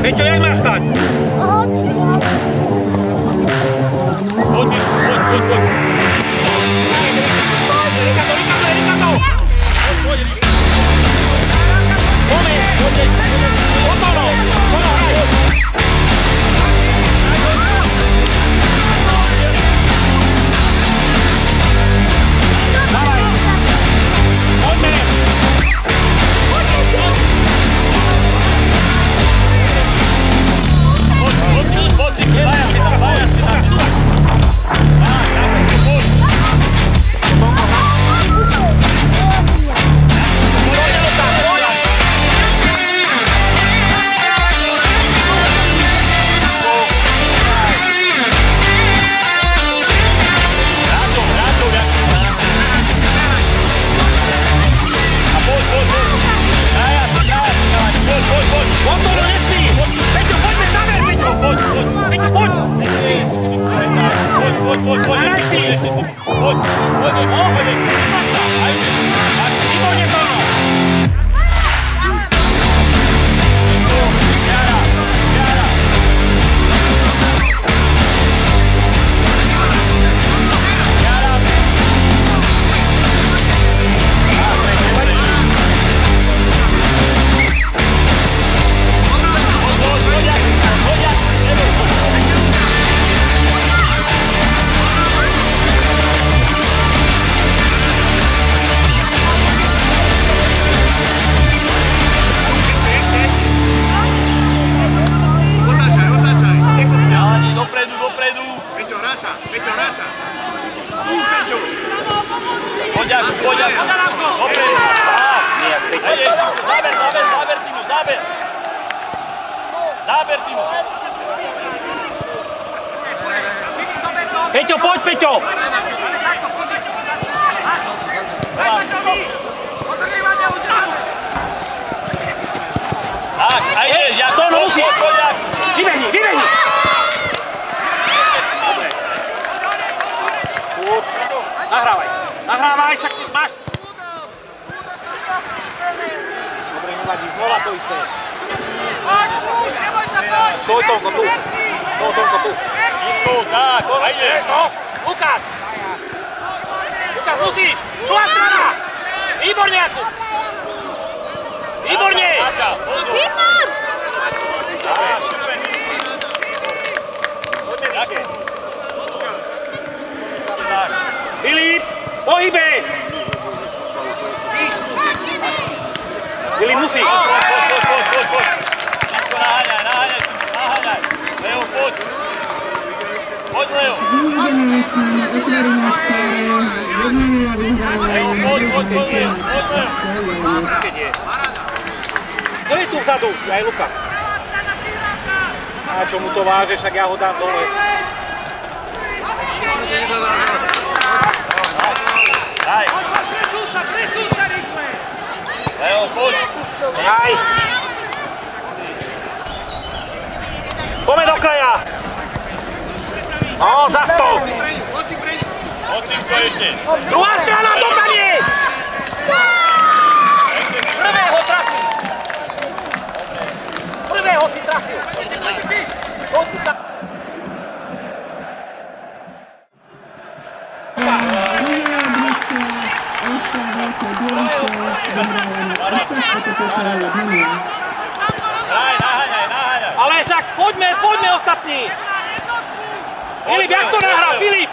Peťo, jak má stať? Poď. Peťo, poď, Peťo! Tak, a ideš, ja to musí! Vybehni! Nahrávaj, však máš! Dobre, nevadí, znova to isté. Stoj, Tonko, tu. Tak, ajde. Lukáš! Lukáš, musíš! Druhá strana! Výborne, Jakub! Výborne! Výborne! Filip, pohybe! Filip, musí! Poď! Naháňaj! Leo, poď! Poď, Leo! Poď! Kto je tu vzadu? Aj Lukáš. A čo mu to váže, však ja ho dám dole. Daj! Leo, poď! Daj! Poďme do kraja! No, za stôl! Od týmto ešte! Druhá strana, dostane! Prvého si trafil! Ale však poďme ostatní! Filip, jak to nahrá, Filip?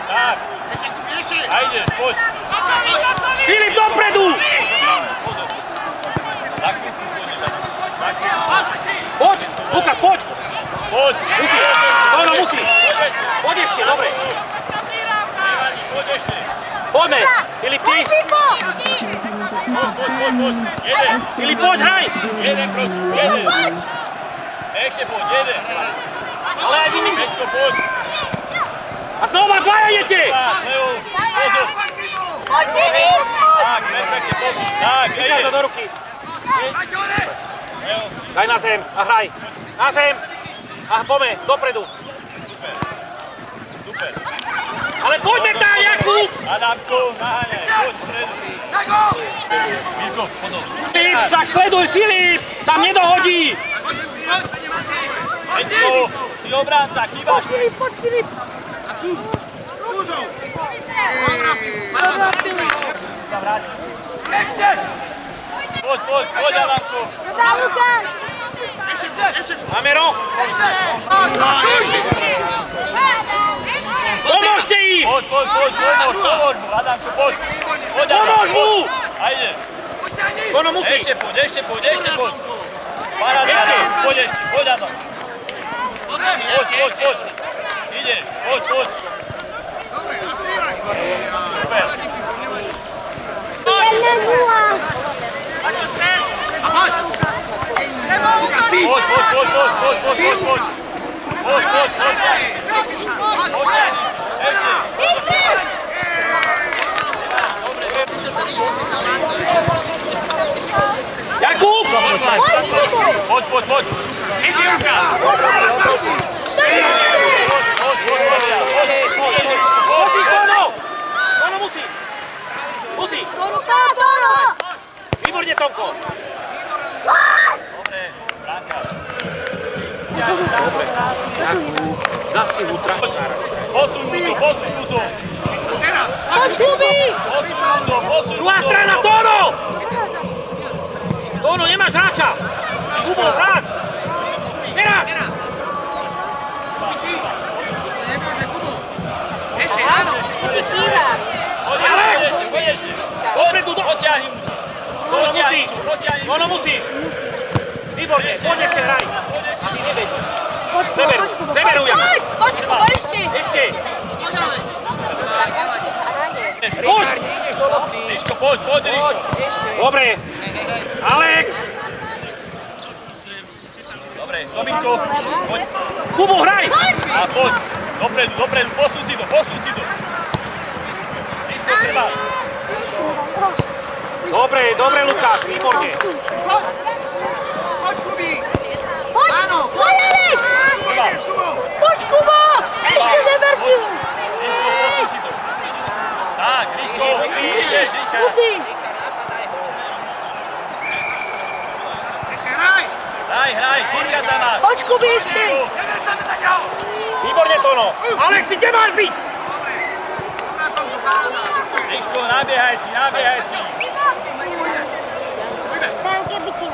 Tak. A ideš, poď. Filip, dopredu! Poď, Lukáš, poď! Poď! Musíš! Tono, musíš! Poď ešte, dobre! Poď ešte! Poďme! Filip, ty! Poď! Jeden! Filip, poď, hraj! Jeden proti, jeden! Ešte poď, jeden! Ale aj vy! Peťko, poď! A znova dvaja idete! Poď, Filip! Vyťaj to do ruky. Daj na zem a hraj. Na zem. A poďme, dopredu. Super. Ale poďme tam, Jakub! Adamko, naháňaj, poď stredu. Milko, potom. Filip, tak sleduj, Filip! Tam nedohodí! Peťko, si obránca, chýbaš. Poď Filip! Dobra, Filip! Poď, Adamko. Dá, Lukáš! Máme roh! Pomôžte im! Poď mu, Adamko, poď. Pomôž mu! A ide. Ono musí! Ešte poď. Paráda, poď, Adam. Poď. Ide, poď. Super. Poď. Jakub! Poď. Ešte Janka! Musíš, Tono! Tono musí! Musíš! Výborne, Tomko! Dobre, bránka. Zasi ho trafil. Posuň mu to. Poď, Kluby! Druhá strana, Tono! Tono, nemáš hráča! Kubo, hráč! Teraz! Dopredu, Poďťahni mu. Tono musíš! Výborne, poď ešte hraj! Ty neveď. Severu, Jakub! Poď, Kubo, ešte! Ešte! Poď! Ríško, poď, Ríško. Dobre! Alex! Dobre, Tominko, poď. Kubo, hraj! A poď. Dopredu, posun si to. Ríško, treba. Dobre, Lukáš, výborne! Poď, Kubi! Poď, Alex! Poď, Kubo! Ešte zeber si ho! Ríško, posun si to. Tak, Ríško, Musíš! Hraj, kurka tam máš. Poď, Kubi, ešte! Výborne, Tono! Alex, ty kde máš byť? Ríško, nabiehaj si.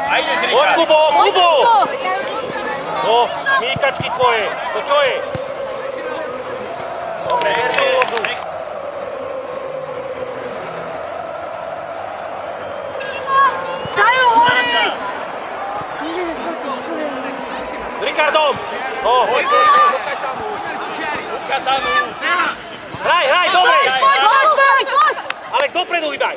A ideš, Poď, Ríška. Kubo! Poď, Kubo! No, míkačky tvoje, to čo je? Dobre, Daj ho hore! S Rikardom! No, Luka sa mu. hraj, dobre! Poď! Alex, dopredu vydaj!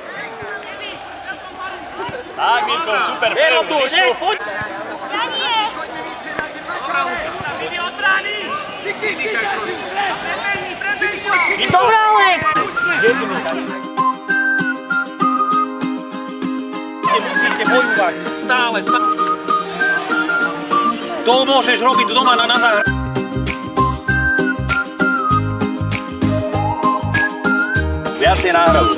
Tak, Milko, super. Verom tu, ne? Poď! Dobrá, Alex! Musíte bojovať, stále. To môžeš robiť doma na záhrade. Viacej náhradu.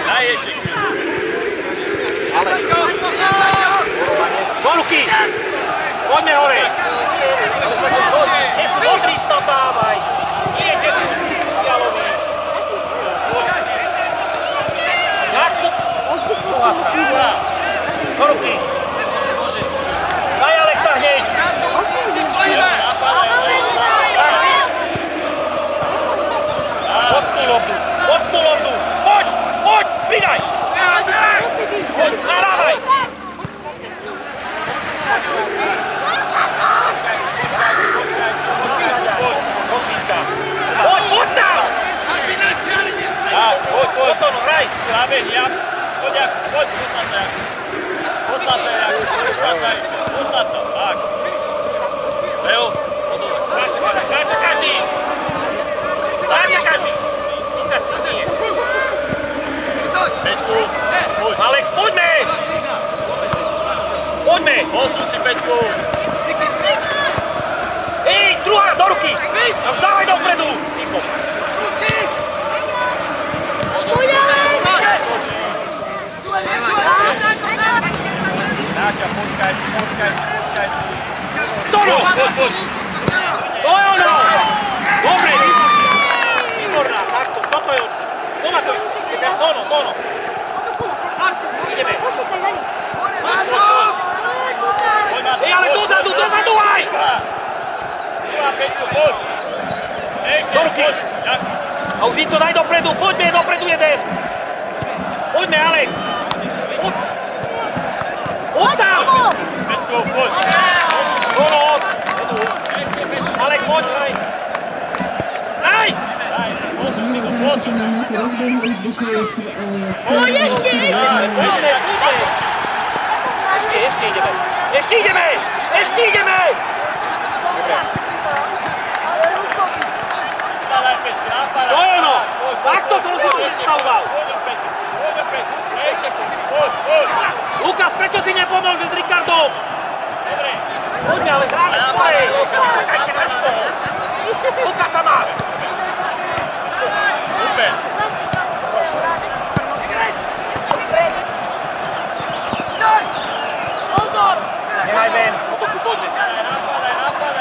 Daj ešte. Do ruky! Poďme hore! Modrý tam dávaj! Nie, kde si? Ja Nábehni, ja. Poď, jak, poď, podlaca, jak. Podlaca, tak. Leo, podole. Kráča každý! Kráča každý! Lukáš, ty nie. Peťku, poď. Alex, poďme! Poďme! Posun si, Peťku. Ej, druhá, do ruky! Tam dávaj dopredu! Náťa, počkaj. Tono! Poď. To je ono! Dobre, výborná, takto, toto je ono. Doma to je, Tono. Ideme. Ej, ale dozadu aj! Druhá, Peťku, poď. Ešte, poď. A už to daj dopredu, poďme dopredu jeden! Poďme, Alex! Poď tam! Peťku, poď. Tono! Alex, poď, hraj! Daj! Posun si to, posun. Poď ešte! Ešte ideme! Napadaj, Peťku, napadaj. To je ono! Takto som si to predstavoval! Ešte, poď. Lukáš, prečo si nepomôže s Ricardom? Dobre. Poďme, ale hráme sporej! Čakajte na to! Lukáš sa máš! Super. Pozor! Nehaj ven, poďme.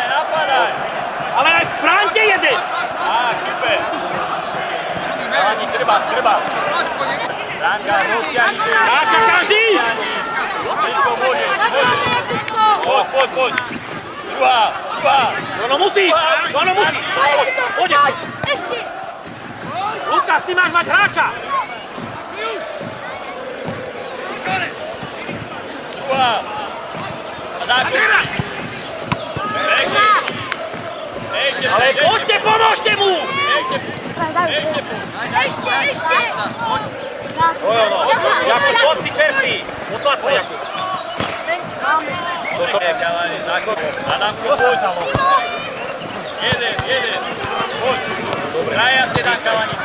Napadaj. Ale bránte jeden! Super. Chalani, treba. Ranga, rozťahnite. Kráča každý! Peťko, môžeš. Poď. Druhá. Ono musíš! Poď! Ešte! Lukáš, ty máš mať hráča! Druhá. A zákončí. Pekne. Ešte. Ale poďte, pomôžte mu! Ešte. Ešte! To je ono. Jakub, poď si čerstvý. Otlač sa, Jakub. Chalani, zákončí. Adamko, poď. Jeden. Poď. Traja ste tam, chalani,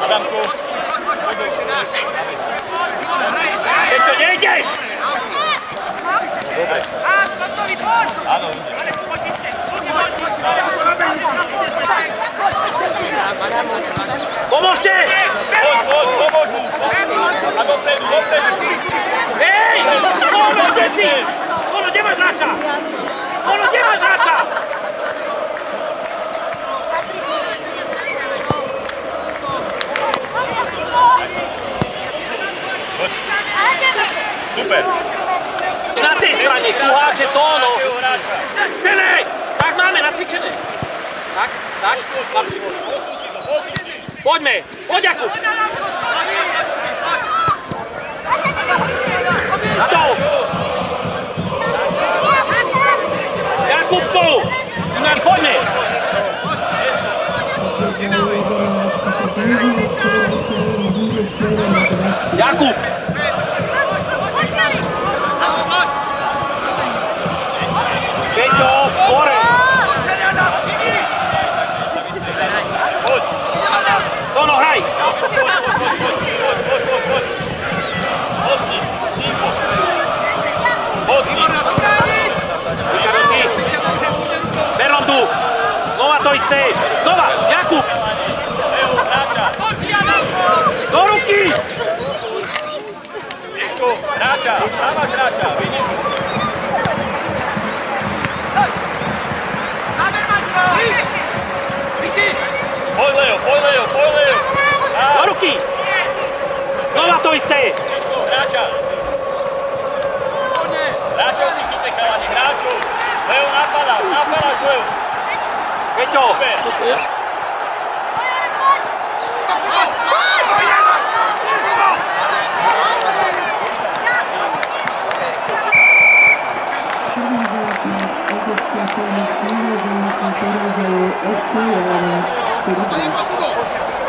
Adamko. Keď to nejdeš! Dobre. Áno, ide. Pomôžte! Poď, pomôž mu. A dopredu. Hej! Pomôžte si! Ono, kde máš hráča? Super. Na tej strane, tu háče to ono. Tenej! Tak máme nacvičené. Tak. Posun si. Poďme, poď Jakub. To. Jakub spolu. Poďme. Jakub. Peťo, skore! Poď. Tono, hraj! Poď si. Berlom tu! Znova to isté! Znova! Jakub! Do ruky! Miško, hráča, dávaš hráča, vidíš? Poď Leo. Do ruky! Znova to isté! Miško, hráča. Hráčov si chyťte, chalani, hráčov. Leo napadáš Leo. Peťo!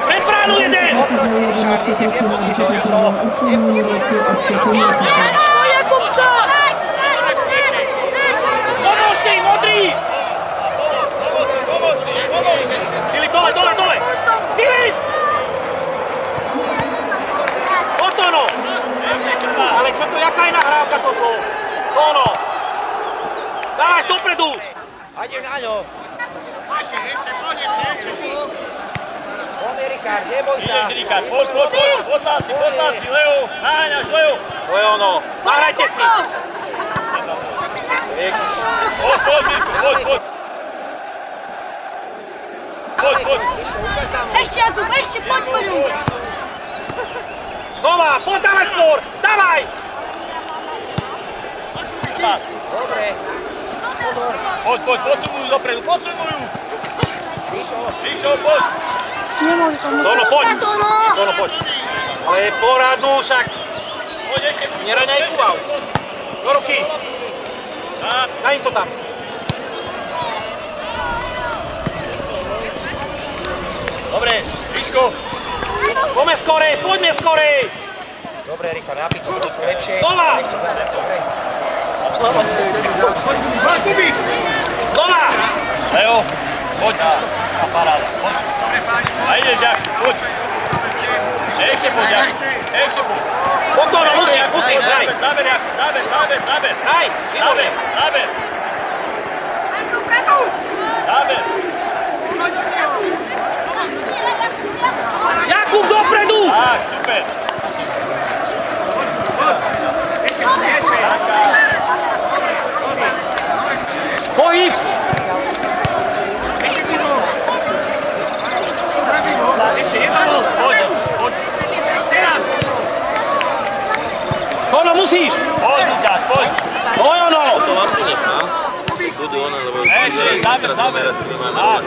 Pred bránu jeden! Pomôžte im, modrý! Filip, dole, dole, dole! Filip! Otono! Ale čo to, jaká je nahrávka toto? Ono! Dávaj, dopredu! Hajde na ňo. Poďme, Richard, neboj sa. Ideš, Richard, poď, Láci, Leo, naháňaš, Leo. To je ono, nahrajte si! Poď, Mirko, poď. Poď. Ešte, Jakub, ešte, poď po ňu. Doma, poď, dávaj skôr! Dávaj! Dobre. Poď, posunujú dopredu, posunujú. Ríšo, poď. Tono, poď! Tono, poď! Ale poradnú však! Poď ešte. Neraňaj kúval! Do ruky! Daj im to tam! Dobre, Ríško. Poďme skorej! Dobre, Richard, napíš to trošku lepšie. Doma! Kubík! Doma! Leo, poď na parádu, poď. A ideš, Jakub, poď. Ešte poď, Jakub. Poď, musíš, hraj! Záber, Jakub, záber. Hraj, výborne! Záber. Jakub, dopredu! Tak, super. Pohyb! Poď. Ono, musíš! Poď, Lukáš, poď. Oj, ono! Ešte, záber. Tak.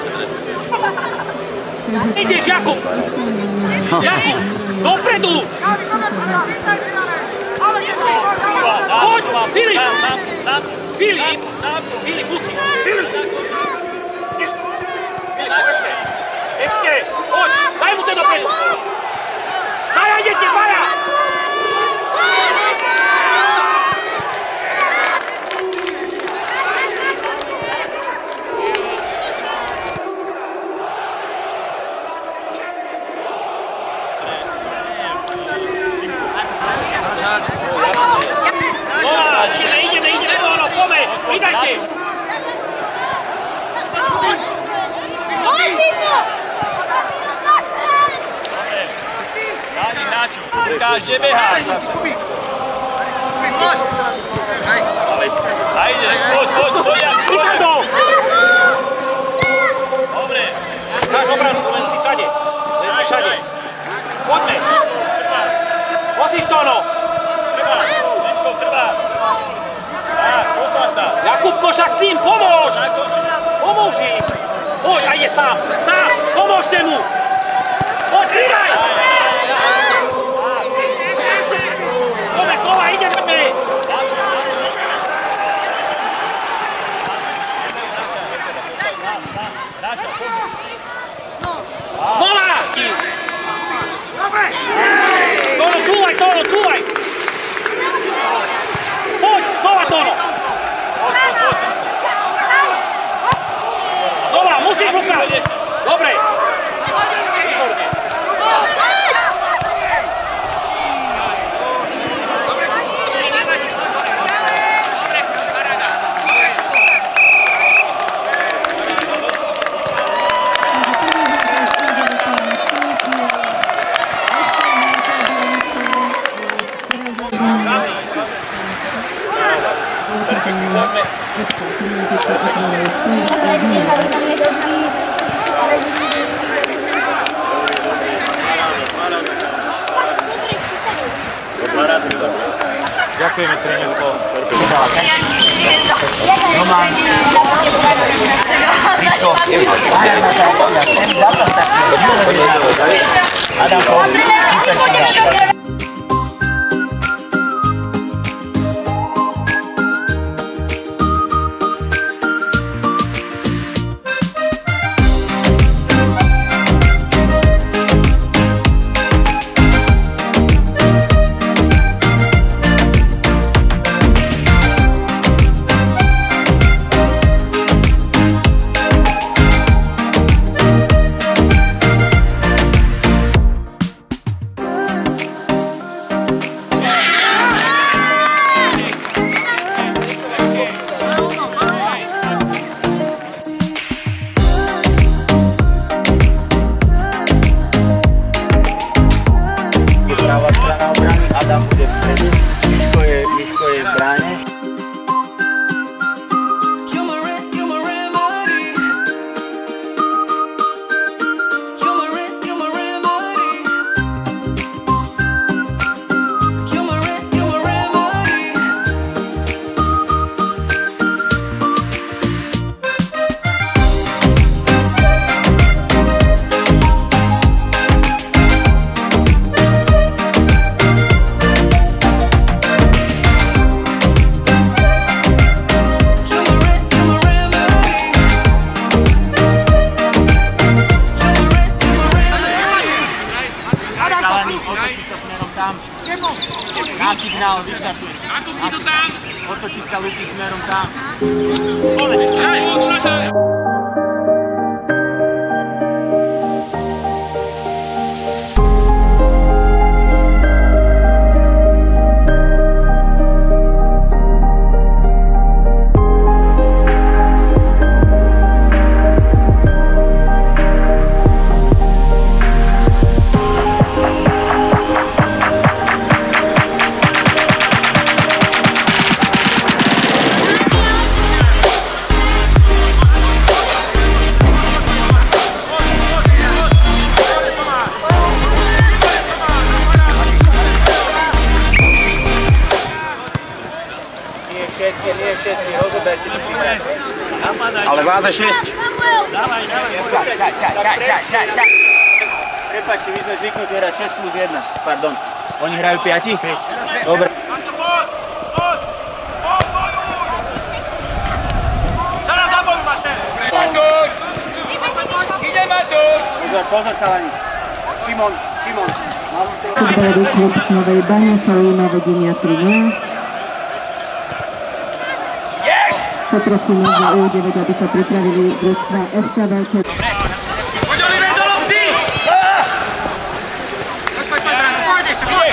Ideš, Jakub! Jakub, dopredu! Poď, Filip! Filip, musí! Ešte! Poď, daj mu to dopredu! Baja, idete, Baja! Ideme, ono, pome! Pridajte! Dáni hráču, Lukáš, kde beháš? Kubík, poď! A ide, poď, Ricardo! Dobre. Dáš obranu, len si všade. Poďme! Musíš to, ono! Trvá. Tak, poslať sa. Jakubko, však tým, pomôž! Pomôž im! Poď, a ide sám! Pomôžte mu! Poď, pridaj! Dobre, ideme! Znova! Tono, túvaj! Poď, znova Tono! Znova, musíš Lukáš! Dobre! Výborne! Ďakujeme, trénerko. Adam, Luky smerom tam. Nie všetci, rozoberte si tých hráčov. Ale váze 6. Prepáčte, my sme zvyknutí hrať 6+1. Pardon. Oni hrajú 5? 5. Dobre. Teraz za bol, Matej! Matúš! Ide Matúš! Pozor, chalani. Šimon. Futbalový klub Novej Bane Salima vedenia 3-0. Poprosíme za U9, aby sa pripravili družstva FKV. Poď Oliver do lopty! Poď ešte, poď!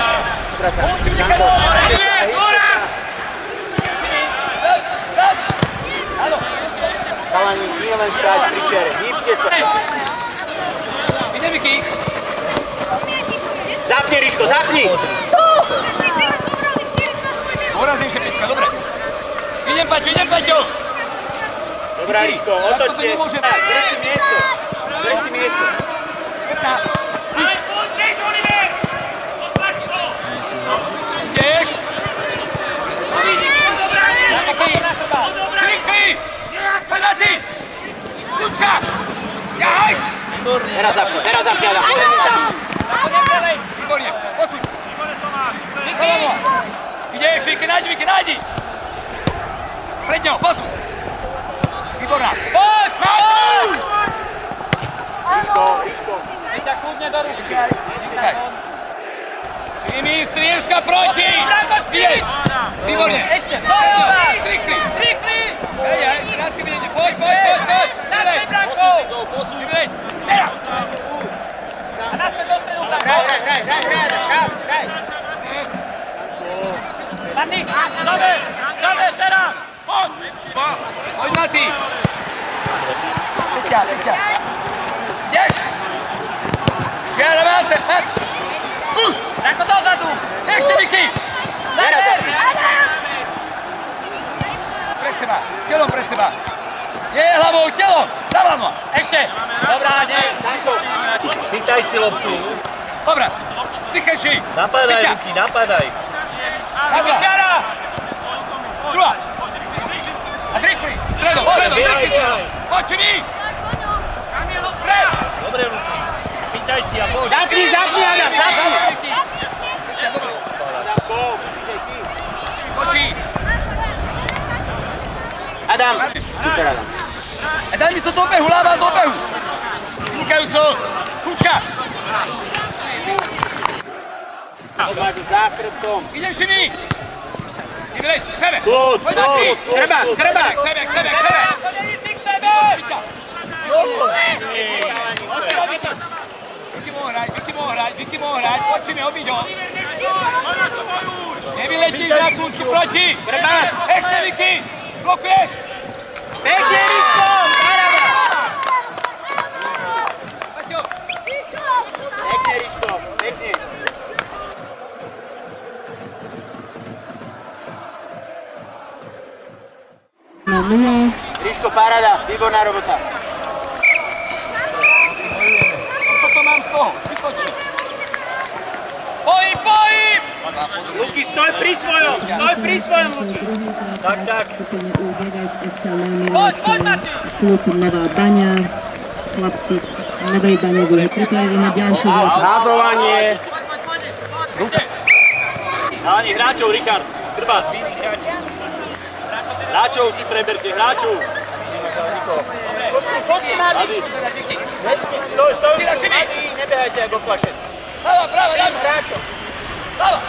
Chalani, nie len stáť pri čere, hýbte sa. Ide Miky! Zapni, Ríško, zapni! Poraznejšie, Peťka, dobre. Idem, Paťo! Dobrá, Ríško, otočte. Drž si miesto. Ideš? Klikli! Poď na ty! Kľúčka! Jahaj! Teraz zapni, Adam. Tam. Výborne, posuň! Ideš, Viki, nájdi! Pred ňou, posuň! Výborná! Poď! Matúš! Ríško. Peťa, kľudne do rušky. Šimi, striežka proti! Ideš! Výborne! Ešte! Trikli! Hej, rád si vidíte, poď! Posuň si to, posuň! Teraz! A naspäť do stredu. Hraj. Padni! Dáme, teraz! Poď! Poď na ty! Peťa! Ideš! Žiara, Malte! Už! Tako dozadu! Ešte, Miky! Teraz zapni. Pred seba! Telom pred seba! Nie hlavou, telom! Dávam ho! Ešte! Dobrá, nie! Chytaj si loptu. Dobre! Vychajši! Napadaj, Luky, napadaj. Žiara! Druhá! A trikli! Stredom! Trikli stredom! Poď, Šimi! Pred! Dobre, Luky. Chytaj si a poď. Zapni, Adam, zapni. Poči! Adam. Super, Adam. A daj mi to do behu, láva do behu! Vynikajúco! Kľúčka! Máš za chrbtom. Idem, Šimi! Vybrať, k sebe! Kľud, Poď na ty! Krbák. K sebe! Vicky mohol hrať, poď Šimi, obiť ho! Nevyletíš na kľúčky proti! Krbák. Ešte, Vicky! Blokuješ! Pekne, Ríško. Paráda. Paťo! Pekne, Ríško. Pekne. Na 0. Ríško, paráda. Výborná robota. Toto mám z toho, zbytočne. Pohyb! Luky, stoj pri svojom, Luky. Tak. Poď, Martin! Klub Nová Baňa. Chlapci z Novej Bane boli pripravení na ďalšiu voľbu. Zázovanie. Chalani, hráčov, Richard. Krbás, víc hráči. Hráčov si preberte, hráčov. Poď si, Madi. Stoj, Madi, nebehajte ako oplašený. Hlava, práva, Tým dáme. hráčom. Hlava.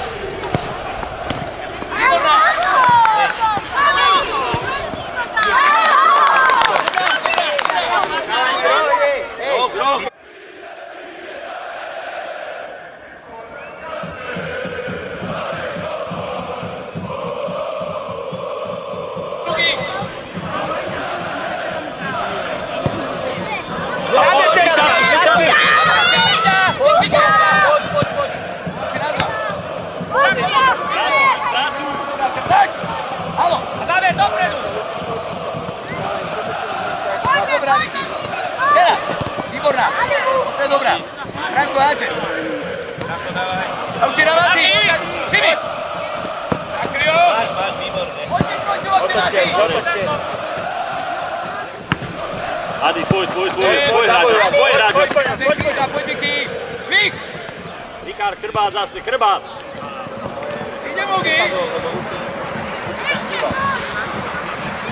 Výborná. Výborná, to je dobrá. Franko, háče. A už je na Mati. Šimi. Zakryjo. Máš, výborné. Poďte, Otočte, otočte. Adi, tvoj hráč. Poď, Miky. Švih. Rikár, chrbát zase, chrbát. Ide Mugi.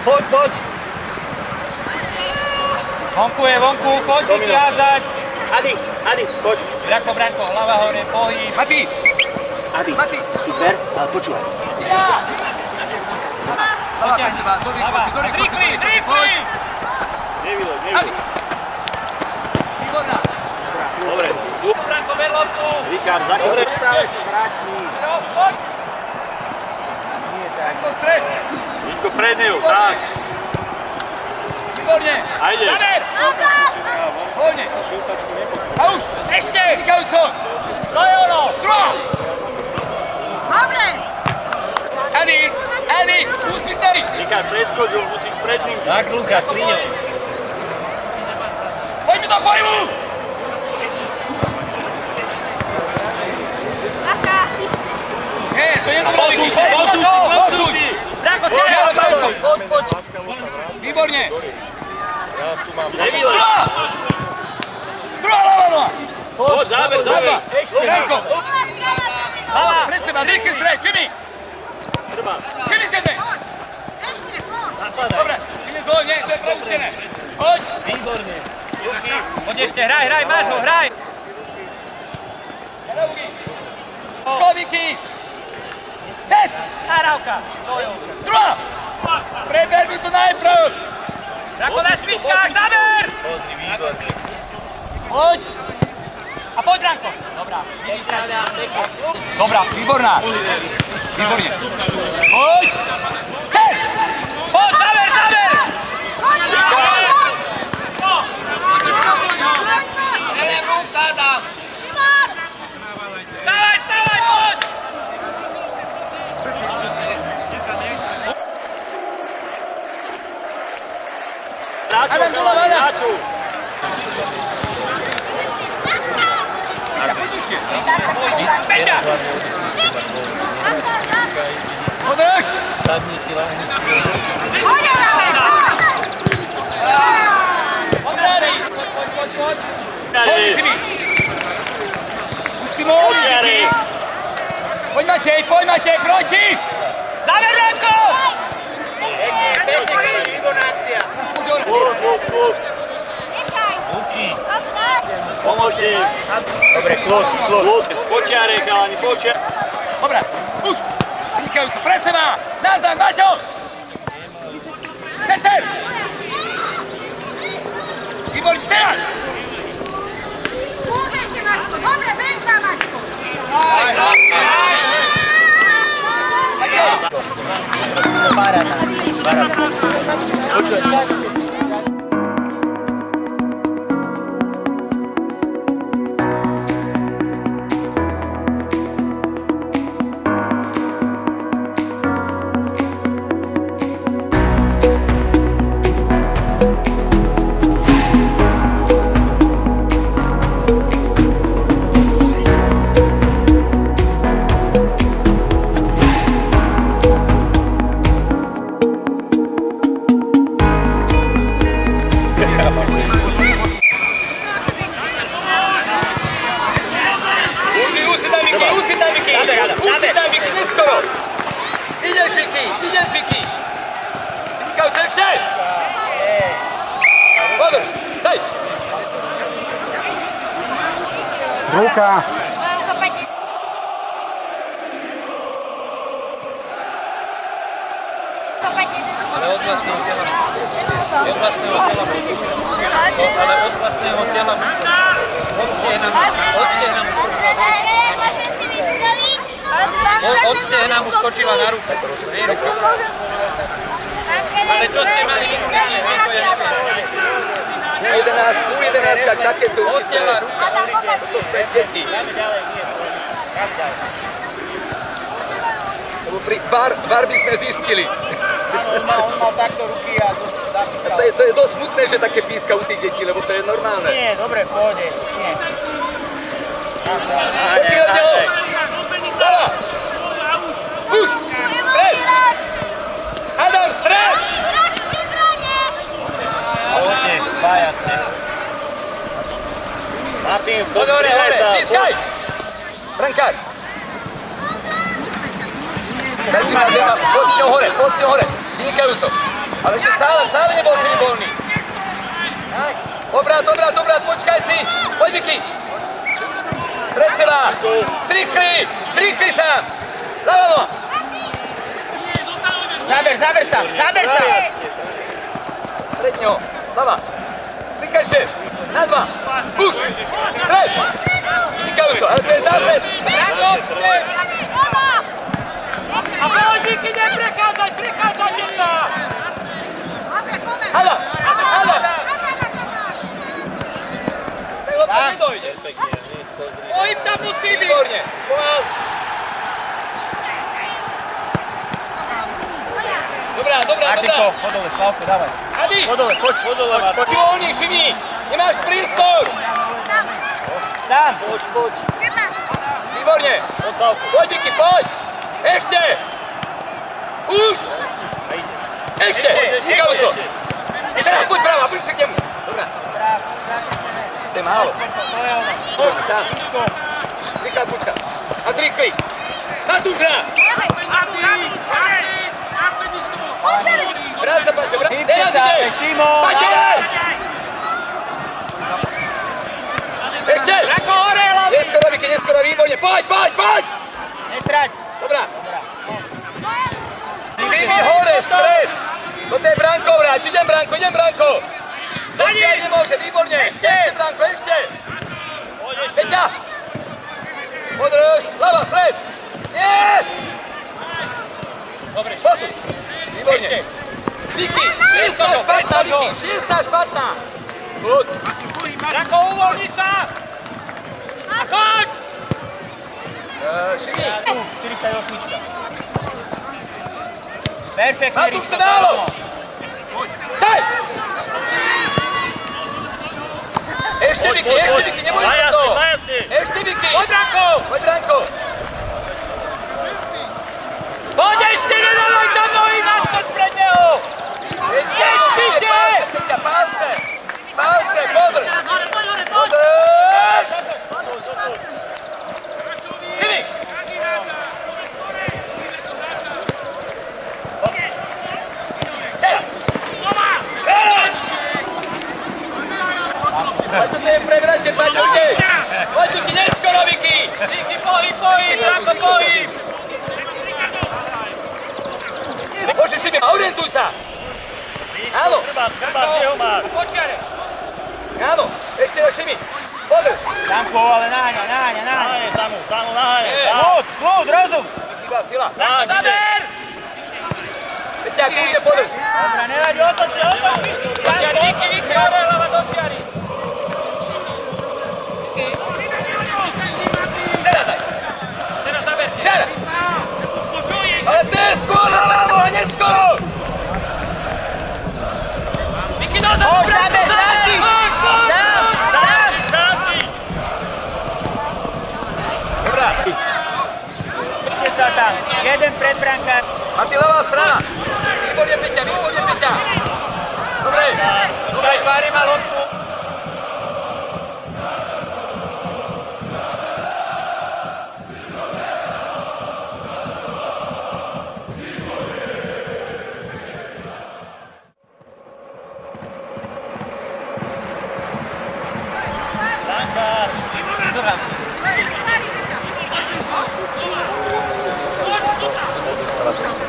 Poď. Vonku je, poď vychádzať. Adi, poď. Branko, hlava hore, pohyb. Mati. Adi, super, ale počúvaj. Hlava pre teba, do rýchli. Nevyloď. Výborná. Dobre. Branko, ver loptu. Rikár, zachytaj. Poď. Branko, stred. Výško pred ňou, tak. Výborne. A ide. Zamer. Voľne. A už. Ešte. Vynikajúco. To je ono. Druhá. Dobre. Adi, úsvitej. Rikár, preskočil, musíš pred ním. Tak, Lukáš, pri ňom. Poďme do pohybu. Nie, to je dobré. Posuň si. Branko, červená, Branko. Poď. Výborne. Nevyloď. Druhá hlava noha. Poď, záber. Branko. Hlava, pred seba, rýchly stred, Čimi. Chrbát. Čimi z jednej. Dobre, ide zvoj, nie, to je prepustené. Poď. Výborne. Poď ešte, hraj, máš ho, hraj. Škoviky. Späť. Nahrávka. Druhá. Preber mi to najprv. Branko na špičkách, zaber. Pozri, výborne. Poď. A poď, Branko. Dobrá, výborná. Výborne. Poď. Hej. Poď, zaber. Stávaj, poď. Adam, doľava, Adam. Peťa! Podrž! Sadni si, lahni si. Obrany! Poď! Poď si mi! Musím ho odžiť! Poď Matej, proti! Zaver, Branko! Výborná akcia. Poď. Luky. Pomôžte im. Dobre, kľud. Počiare, chalani, počiare. Dobre, už! Vynikajúco, pred seba! Naznak, Maťo! Peter! Výborne, teraz! Dobre, bez na Maťko. Usitaj, Viki, neskoro! Ideš, Viki! Vynikajúce, ešte! Podrž, daj! Ruka. vlastného tela. Od vlastného tela. Ale od vlastného tela. Od stehna mu skočila do ruky. Od stehna mu skočila na ruku. Nie ruka. Ale čo ste mali myslíte, že to je neviem. 11, takéto Od tela ruka. to sú deti. Lebo pri VAR by sme zistili. On mal takto ruky a to zapískal. To je dosť smutné, že také píska u tých detí, lebo to je normálne. Nie, dobre, v pohode. Nie. Počívaj neho! Stava! Už! Stred! Adam, stred! Poďte, dvaja ste. Martin, Hore, pískaj! Brankár! Daj si na zema, poď s ňou hore, vynikajú to. Ale ešte stále nebol si vybolný. Dobrá, počkaj si, poď Vicky. Pred seba, strýchli sám. Zavalo. Zaber sa! Pred ňou, zava. Strýchaj šéf, na 2, už, stred. Vynikajú to, ale to je zásles. A poď, Vicky, prechádzajte sa! Hada! Tak o to nedojde. Pohyb tam musí byť! Výborne, spomal. Dobrá. Artiko, podole, Slavko, dávaj. Adi! Podole, poď. Si voľný, Šimi! Nemáš prístor! Tam. poď. Výborne! Poď, Vicky, poď! Ešte! Už! Ešte! Nechám to! Teraz poď práva, bližšie k nemu! Dobrá. To je málo. To je ono. Výborne, sám. Richard, počka. A zrýchli! Matúša! Vrát sa, Paťo, vrát! Hýbte Teraz sa, ide! Šimo! Paťo, daj! Ešte! Ako hore, hlavy! Neskoro, výborne! Poď! Nesrať. Dobrá. Šimi hore, stred! Toto je Branko vráť, idem Branko! Začať nemôže, výborne! Ešte Branko, ešte! Peťa! Podrž, hlava, stred! Nie! Dobre, Posun! Výborne! Vicky, šiestá špatná! Good! Ako uvoľni sa! Choď! Šimi! 48. Perfektne, Matúš, Risto. to málo! Daj! Ešte Vicky, neboj sa to! Ešte Vicky! Poď, Branko! Poď ešte, nedávaj za nohy, naskoč pred neho! Nespíte! Palce, podrž! Šimi! Teraz! Poď sa to je prevrate, Paťuke! Poď, Vicky, neskoro, Vicky! Vicky, pohyb, Branko, pohyb! Bože, Šimi, orientuj sa! Áno! Počiare! Áno! Ešte Šimi! Podrž! Tamko, ale naháňa. Naháňaj, Samu, naháňaj. Kľud, rozum. Chýba sila. Zaber! Peťa, kľudne podrž! Dobre, nevadí, otoč sa. Počiare, Vicky, hore, hlava do čiary! Teraz zaberte! Čiara! Ale to je skôr, ale neskoro! Vicky, dozadu, Poď, Branko, zaber! Dobrá. Vidíte sa tam. Jeden pred brankár. A ty ľavá strana. Výborne, Peťa. Dobre. Daj tvári ma loptu!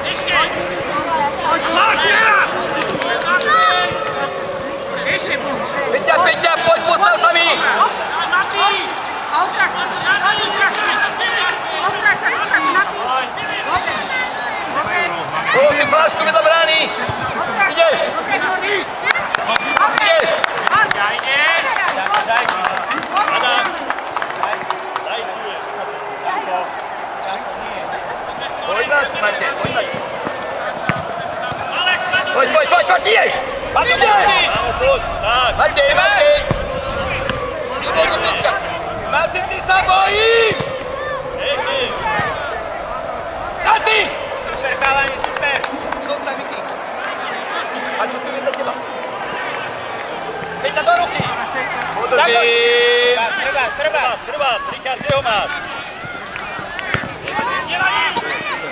Ešte! Poď, ideš! Matej! Výborne, Pička! Martin, ty sa bojíš! Nati! Super, chalani, super! Zostaň, Vicky! A čo tu vedľa teba? Veď sa do ruky! Podržím! Srbá, Richard, kde ho máš?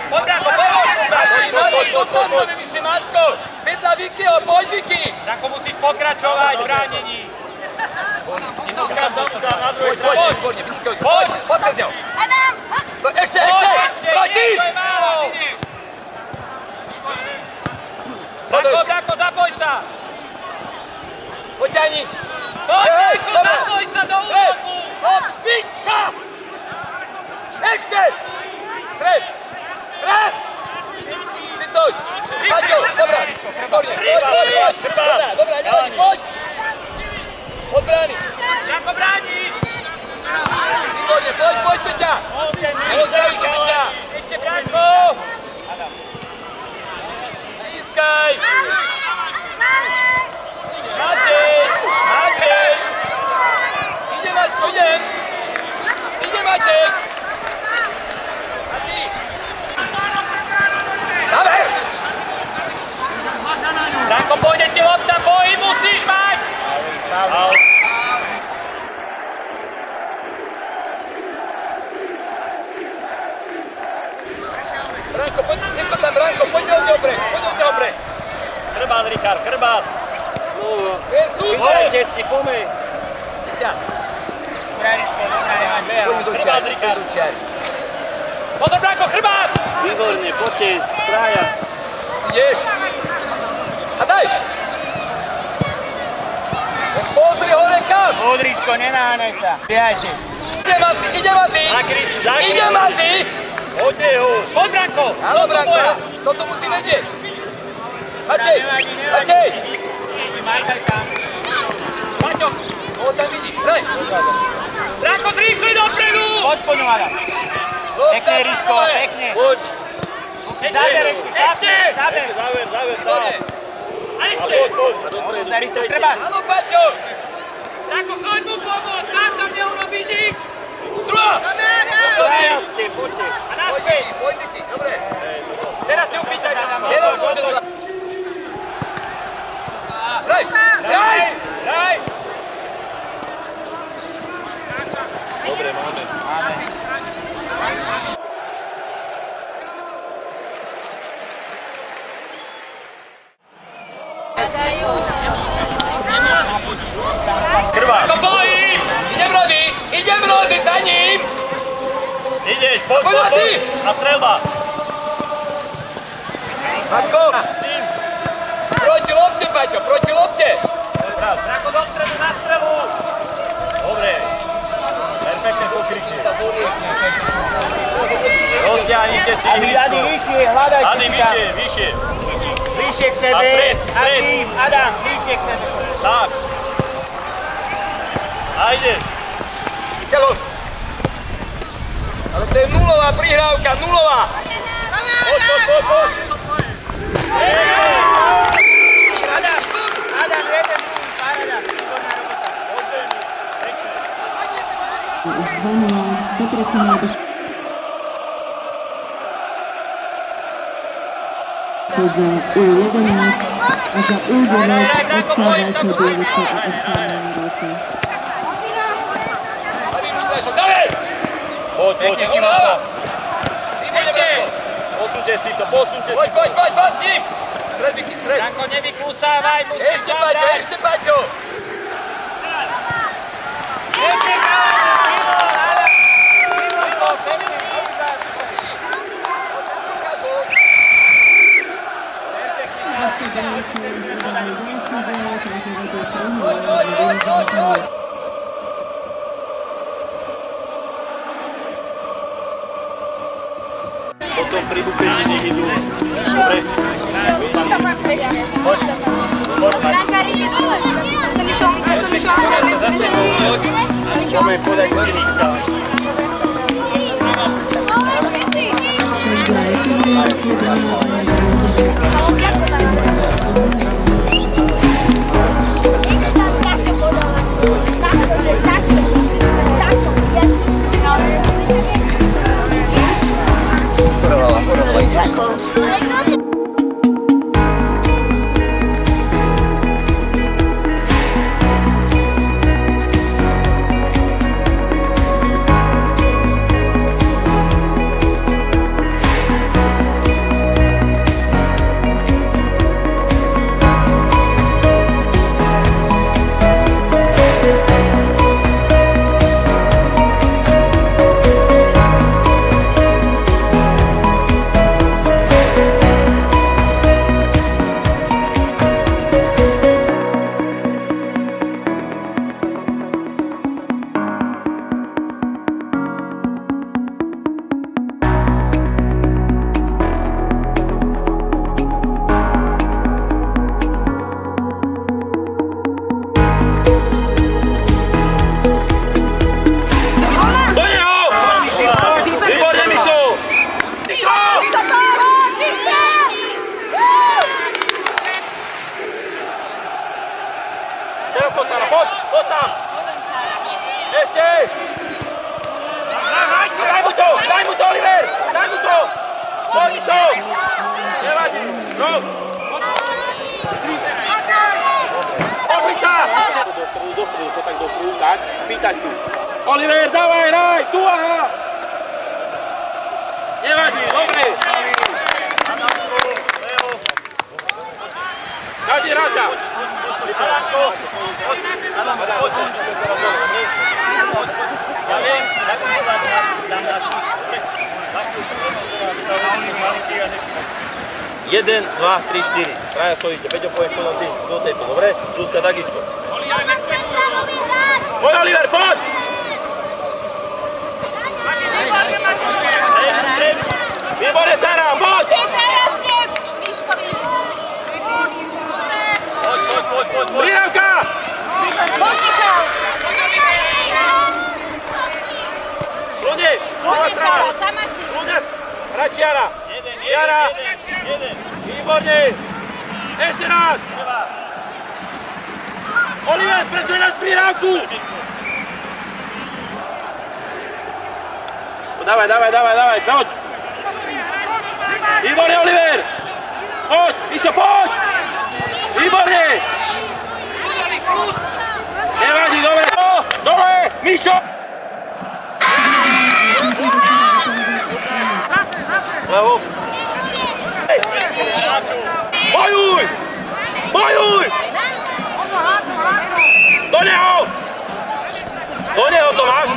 Poď, Branko, pomôž! Poď, vyššie, Matko! Vedľa Vickyho, poď, Vicky! Branko, musíš pokračovať v bránení. Jednotka sa mu dá na druhej strane. Výborne, poď cez ňou! Adam! Ešte! Proti! To je málo! Branko, zapoj sa! Poďani! Poď, Branko, zapoj sa do útoku! Hop, špička! Ešte! Stred! Ty toď! Paťo, dobrá! Výborne, poď! Dobrá, nevadí, poď! Od brány! Branko, brániš! Výborne, poď, Peťa! Pozdravíš, Peťa! Ešte, Branko! Získaj! Matej! Ide, Maťko, idem! Ide, Matej! A ty! Dáme! Branko, pôjde ti lopta, boj, musíš mať! Branko, poď, nechod tam, Branko, poď do obre! Chrbát, Richard, chrbát! Je super! Vybrajte si, poďme! Peťa, Dobrá, poď do čiary. Potom, Branko, chrbát! Výborne, poďte, traja. Ideš! A daj! Pozri hore kam! Udričko, nenaháňaj sa. Biehajte. Ide Mati! Ide Mati! Poďte ho! Poď, Branko! Áno, Branko, toto musí vedieť! Matej! Nevadí. Markaj tam. Paťo! O, tam vidí, hraj! Branko, zrýchli dopredu! Poď po ňu, Adam. Pekne, Ríško, pekne. Poď! Záber ešte, záber. A ešte! Poď, Ríško, treba. Áno, Paťo! Branko, choď mu pomôcť, sám tam neurobí nič! Druhá! Traja ste, poďte! A naspäť! Poď, Niky, dobre. Teraz si upýtaj, Adam! Jeden môže dva. Hraj! Hraj! Dobre, máme. Krvá! To bojí! Idem Rody, za ním! Ideš, poď! A strelba! Matko! Proti lopte, Paťo, proti lopte! Branko, do stredu, na strelu! Dobre. Perfektne pokrytie. Rozťahnite si. Adi, vyššie, hľadajte Adi, si tam. vyššie. Bližšie k sebe. A stred. Adam, bližšie k sebe. Tak. A ide. Čelo! Ale to je nulová prihrávka, nulová! Poď. Adam, jeden, paráda. Výborná robota. Už 2-0, poprosím, aby za U11 a za U9 odkladajte Bievice a odkladajte Rosa. Poď. Pekne, Šimonko. Ešte! Posúďte si to. Poď, s ním! Stred, Vicky, stred! Branko, nevyklúsávaj, musíš Ešte, Paťo, ešte, Paťo! Pekne, chalani, Šimonko, pekne. Poď! Potom pri bufete nech idú. Dobre. Poďme, podaj si Nikita. Thank you. poď Sara, poď tam! Ešte! Daj mu to, Oliver! Daj mu to! Poď, Mišo! Nevadí, no! Opri sa! Do stredu, poď tak do stredu, tak, pýtaj si. Oliver, dávaj, hraj, tu, aha! Nevadí, dobre! Dajte hráča! Ja viem, tak to vás dám na šuš. 1, 2, 3, 4. Traja stojíte. Peťo poviem potom ty do tejto, dobre? Zuzka takisto. Poď Oliver, poď! Výborne Sara, poď! Prirávka! Ľudí, druhá strana. Ľudia, hrať Jara. Jara. Výborne. Ešte raz. Oliver, prečo je náš prirávku? Dávaj, poď. Výborne, Oliver. Poď, Mišo, poď. Výborne. Nevadí, dobre. Dole, Mišo. Bravo. Bojuj! Bojuj! Do neho! Do neho, Tomáš!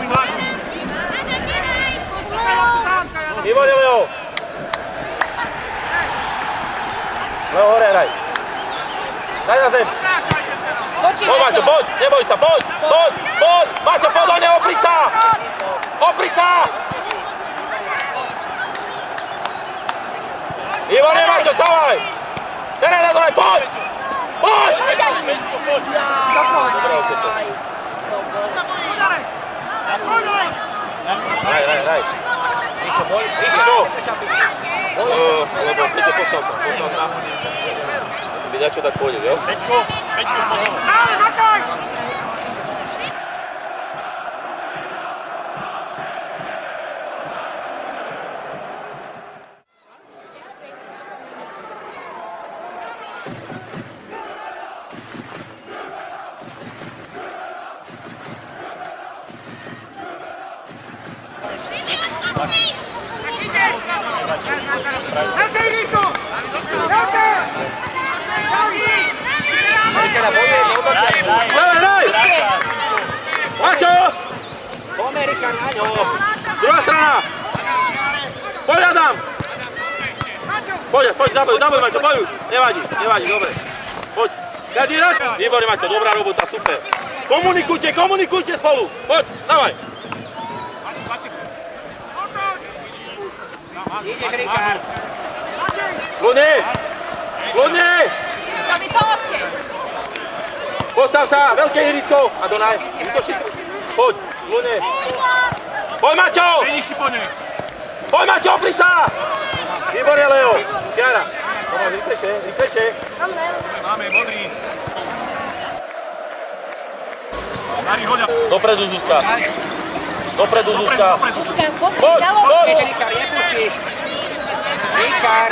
Výborne, Leo! Leo, hore hraj! Daj na zem! Poď, Maťo, poď! Neboj sa, poď! Poď! Maťo, poď do neho, opri sa! Opri sa! Výborne, Maťo, stávaj! Teraz na dole, poď! Poď! Hraj. Mišo! Lebo, Peťo, postav sa. By dačo tak pôjdeš, jo? Peťko, poď! Maťo! Druhá strana! Poď, Adam! Poď, zabojuj, Maťo, bojuj! Nevadí, dobre. Poď, každý raz! Výborne, Maťo, dobrá robota, super. Komunikujte spolu! Poď, dávaj! Ideš, Rikard! Kľudne! Postav sa, veľké ihrisko! A Donaj, poď, kľudne! Poď, Maťo! Poď, Maťo, opri sa! Výborne, Leo! Jara! Rýchlejšie! Máme modrý. Dopredu, Zuzka! Poď! Rikard, nepustíš! Rikard!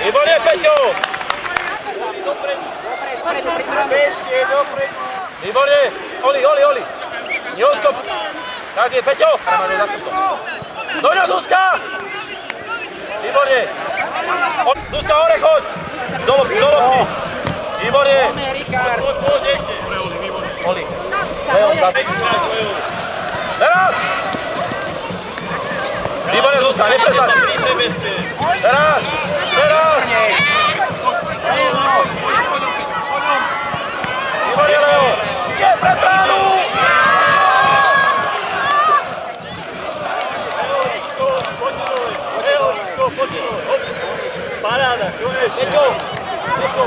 Výborne, Peťo! Výborne! Oli! Neodkop! Tak je, Peťo! Do ňa, Zuzka! Výborne! Zuzka, hore, choď! Do lopty! Výborne! Poď ešte! Oli! Leon, teraz! Výborne, Zuzka, neprestač! Teraz! Výborne, Leo! Je pred bránu! Paráda, konečne! Peťo!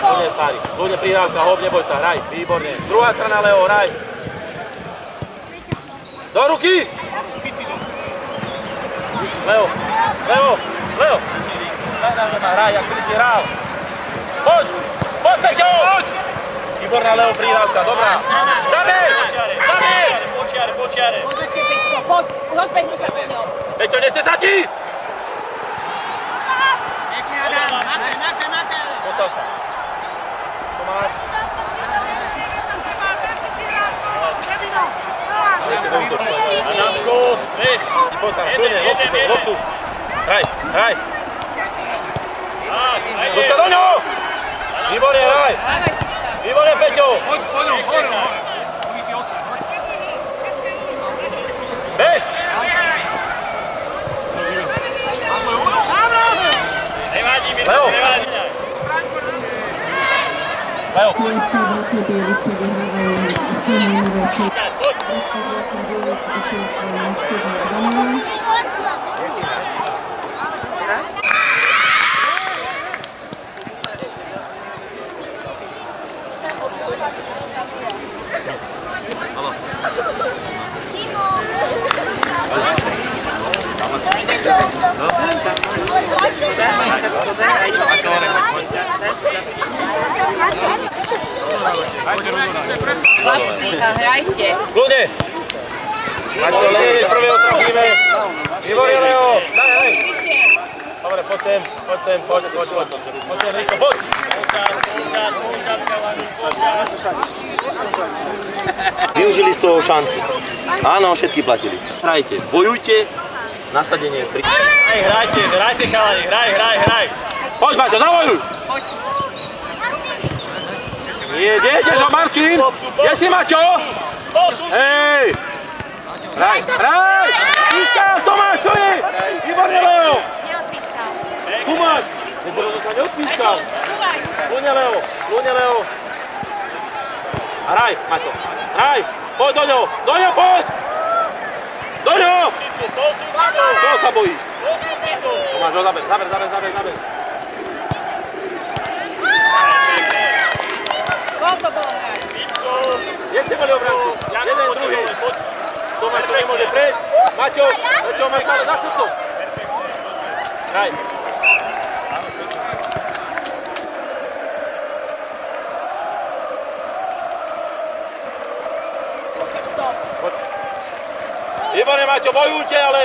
Kľudne, Sári, kľudne prihrávka, hop, neboj sa, hraj, výborne. Druhá strana, Leo, hraj. Do ruky! Leo, Leo, Leo! Hraj, jak by si hral. Poď, poď Peťo! Výborná Leo prihrávka, dobrá. Zaber! Zaber! Počiare. Poď, rozbehnú sa po ňom. Peťo, nese sa ti! Postavka. Tomáš. Adamko, vieš. Poď sa, kľudne, loptu. Hraj, hraj. Dostal do ňoho! Výborne, hraj! Výborne, Peťo! Bez! Nevadí mi, Leo! nevadí. Leo! Polská Veľké Bieľice vyhrávajú silným ročom. Chlapci, a hrajte. Kľudne! Ať to Leo prvého trafíme. Výborne, Leo! Daj, daj! Dobre, poď sem, poď sem, poď. Poď sem, Riko, poď! Využili z toho šanci. Áno, všetky platili. Hrajte, bojujte, nasadenie. Hrajte, chalani, hraj. Poď, Maťo, zavojuj! Poď. Nie, kde ideš, Martin? Kde si, Maťo? Hej! Hraj! Pískal, Tomáš, čo je? Výborne, Leo! Tu máš! Leo sa neodpískal. Kľudne, Leo. Hraj, Maťo, hraj! Poď do ňoho, poď! Do ňoho! Čoho sa bojíš? Tomáš, ho zaber. Koľko to bolo hrať? Kde ste boli obranci? Jeden, druhý. Tomáš to nemôže prejsť. Maťo, máš ale za chvíľku. Hraj. Výborne, Maťo, bojujte, ale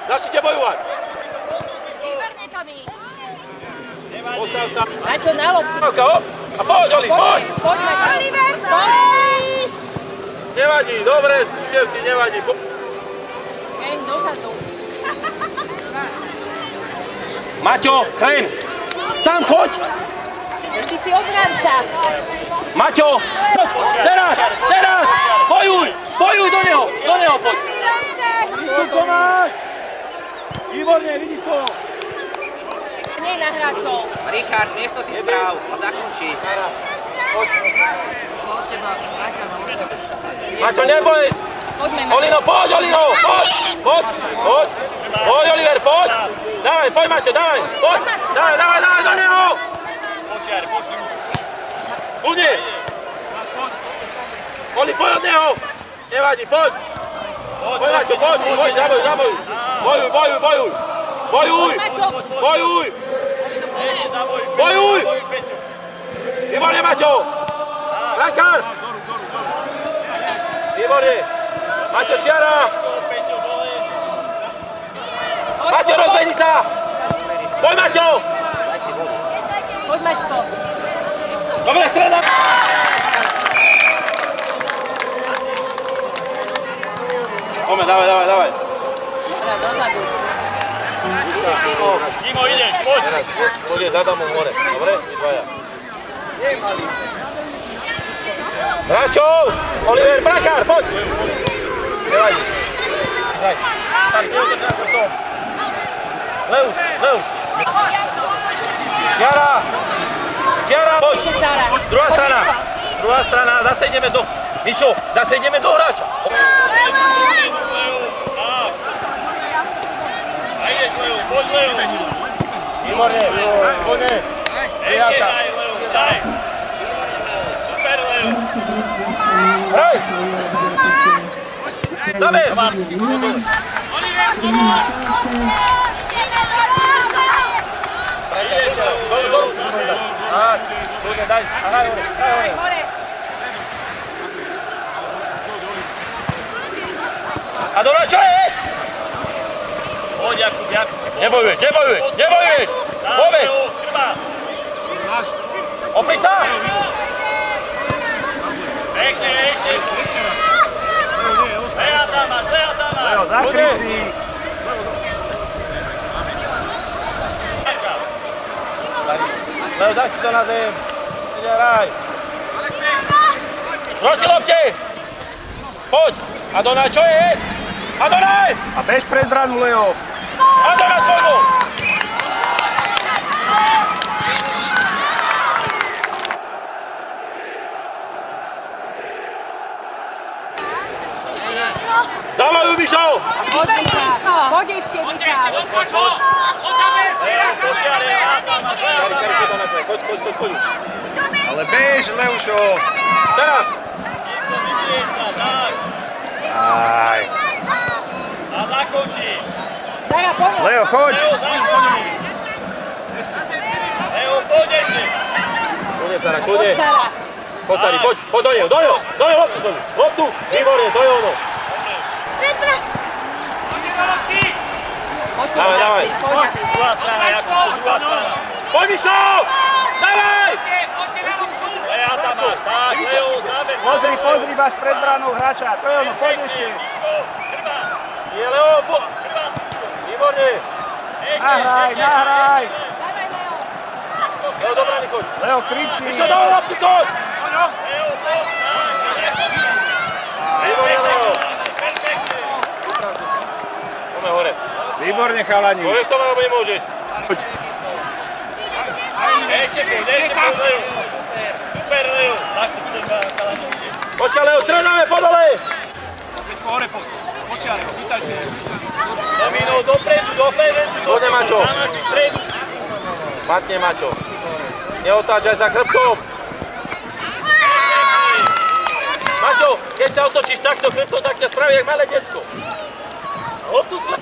začnite bojovať. Výborne to mi. Postav sa. Maťo, na loptu. A poď, Oli, poď. Poď, Maťo. Oliver, poď. Nevadí, dobre, spúšťajúci, nevadí. Jen dozadu. Maťo, Klein, tam choď. Ty si obranca. Maťo, teraz, bojuj do neho, poď. Vysoko máš. Výborne, vidíš to. Nie na hráčov. Richard, miesto si správ a zakončí. Maťo, neboj. Poďme, Olino, poď, poď, Oliver, poď. Dávaj, poď, Maťo, dávaj, do neho. Kľudne. Oli, poď od neho. Nevadí, poď. Poď, Maťo, poď, zabojuj. Bojuj. Výborne, Maťo. Brankár. Výborne. Maťo, čiara. Maťo, rozbehni sa. Poď, Maťo. Poď, Maťko. Dobre, streda. Poďme, dávaj. Dozadu. Nimo, ideš, poď. Poď za domov hore, dobre? Izvaja. Hráčov! Oliver, brankár, poď! Nevadí. Hraj. Tam, Leus. Čiara, poď! Druhá strana, zase ideme do... Mišo, zase ideme do hráča. Poď, Leo. Výborne. Daj. Super, Leo. Hraj! Zaber! Tak, kľudne, daj, a hraj hore. A dobrá, čo je? Poď, Jakub. Nebojuješ! Poď! Opri sa! Pekne, ešte. Lea tam máš. Leo, zakryj si. Leo, daj si to na zem. Ide hraj. Proti lopte! Poď! Adonaj, čo je? Adonaj! A bež pred bránu, Leo. Adonaj, tvoj gól! Dávaj, Mišo! Poď ešte, Michal. Poď. Ale bež, Leušo. Teraz! Vyvieš sa, tak. Aj. A zakončí. Zara, poď. Leo, choď. Leo, zakončí. Leo, poď ešte. Kľudne, Sara, Poď, kľudne. Sara. Poď, Sari, poď do neho, loptu, výborne, to je ono. Dávaj. Druhá strana, Jakub, druhá strana. Poď, Mišo! Dávaj! Lea tam máš, tak, Leo, záber. Pozri, máš pred bránou hráča. To je ono, poď ešte. Je Leo, výborne. Nahraj. Dávaj, Leo. Leo, do brány, choď. Leo, kryť si. Mišo, do lopty, choď! Výborne, Leo. Poďme hore. Výborne, chalani. Môžeš to, alebo nemôžeš? Poď. Ešte poď, Leo. Super, Leo. Tak to chcem chalani vidieť. Počkaj, Leo, trénujeme po dole. Domino, dopredu. Poďme, Maťo. Matne, Maťo. Neotáčaj za chrbtom. Maťo, keď sa otočíš takto chrbtom, tak ťa spraví jak malé decko. Loptu sled.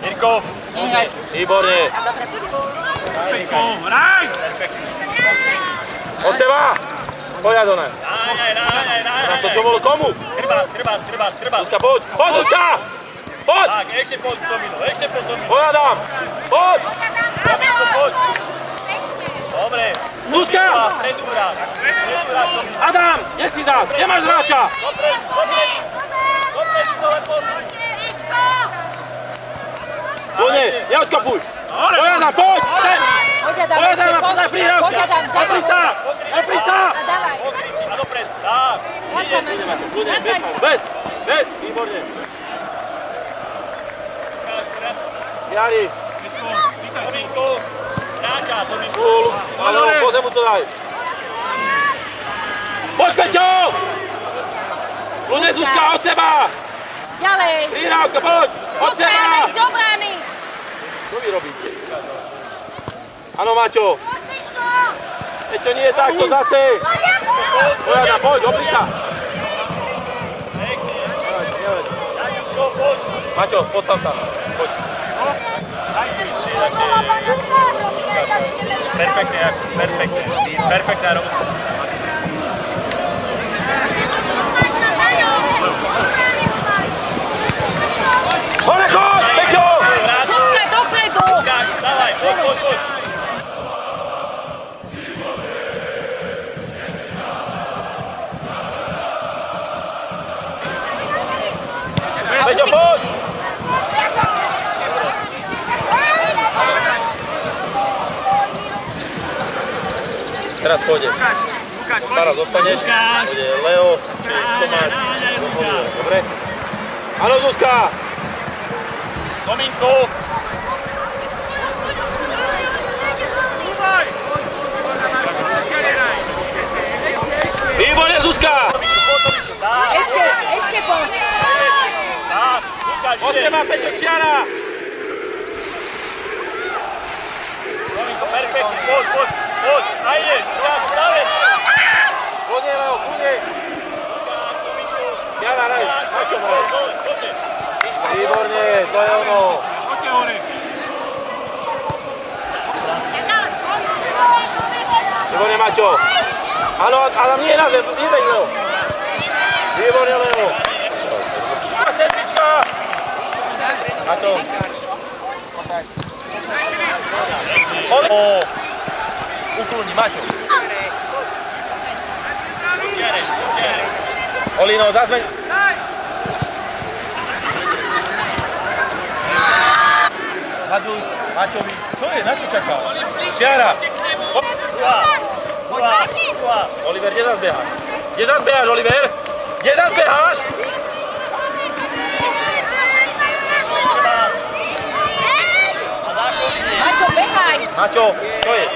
Mirko. Výborne. Od seba. Poď, Adonaj. Nám to čo bolo komu? Chrbát. Zuzka, poď. Poď, Zuzka. Poď. Tak, ešte poď, Domino. Poď, Adam. Poď. Poď. Dobre. Zuzka. Predu hráč. Adam, kde si zás? Kde máš hráča? Dopredu, dole posuň. Kľudne, neodkopuj. Poď, Adam, poď. Poď, Adam, Poď, Adam, ešte, podaj prihrávka. Poď, Adam, Opri sa. A dávaj. Pozri si a dopredu. Tak. Poď sa, Maťo. Kľudne, bez, výborne. Jari. Dominko. Hráča, Dominko. Kúl, ale po zemu to daj. Poď, Peťo. Kľudne, Zuzka, od seba. Ďalej. Prihrávka, poď. Od seba. Do brány. Čo vy robíte? Áno, Maťo. Ešte nie je takto zase. Poď, opri sa. Maťo, postav sa. Poď. Perfektne, Jakub, perfektne. Perfektná robota. Hore, choď, Peťo! Zuzka, dopredu. Dávaj, poď. Peťo, poď! Teraz pôjde. Sara, zostaneš. Pôjde Leo, či Tomáš. Dobre? Áno, Zuzka! Dominko. Výborne, Zuzka! Ešte poď. Tak, Lukáš, Od ide. teba, Peťo, čiara! Perfektne, poď, ajde, stavaj. Kľudne, Leo, kľudne. Jana, hraj, na čom hraj? Výborne, to je ono. Poďte hore. Výborne, Maťo. Áno, Adam, nie na zem, vybeď, Leo. Výborne, Leo. Sedmička. Maťo. Uklúni, Maťo. Olino, zazmeň. Hadzuj, Maťovi. Čo je, na čo čakal? Čiara. Oliver, kde zas beháš? Kde zas beháš, Oliver? Kde zas beháš? Maťo, behaj! Maťo, čo je?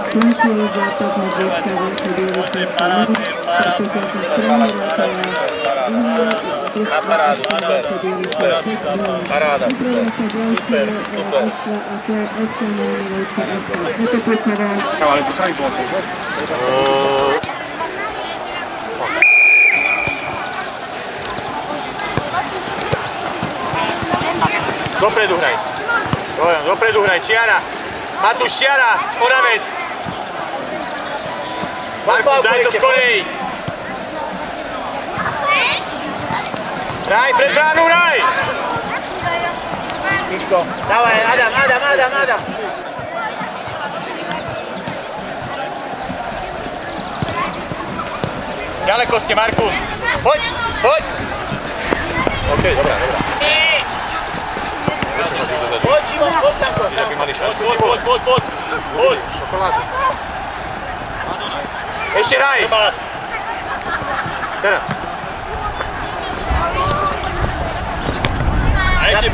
Skončil zápas Medvedka Veľká Bielická Paráda. Na parádu, super. Paráda, super. Ale to tady bolo. Dopredu hraj. Dopredu hraj, Čiara. Matúš, Čiara, Oravec. Markus, daj to skorej. Hraj, pred bránu, hraj. Miško, dávaj, Adam. Ďaleko ste, Markus. Poď. OK, dobrá. Poď, Šimon, poď Sanko. Poď. Ešte hraj. Teraz.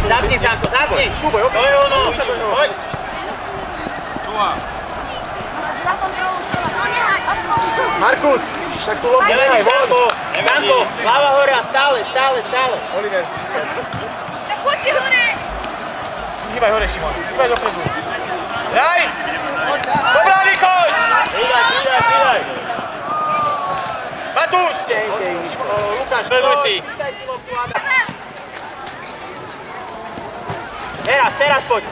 Zapni, Sanko, zapni. Súboj, to je ono. Poď. Markus, tak tu loptu nehaj, Sanko. Sanko, hlava hore a stále. Oliver. Poďte hore! Hýbaj hore, Šimon. Hýbaj dopredu. Hraj! Do brány choď! Pridaj. Matúš! Lukáš, sleduj si. Teraz poď.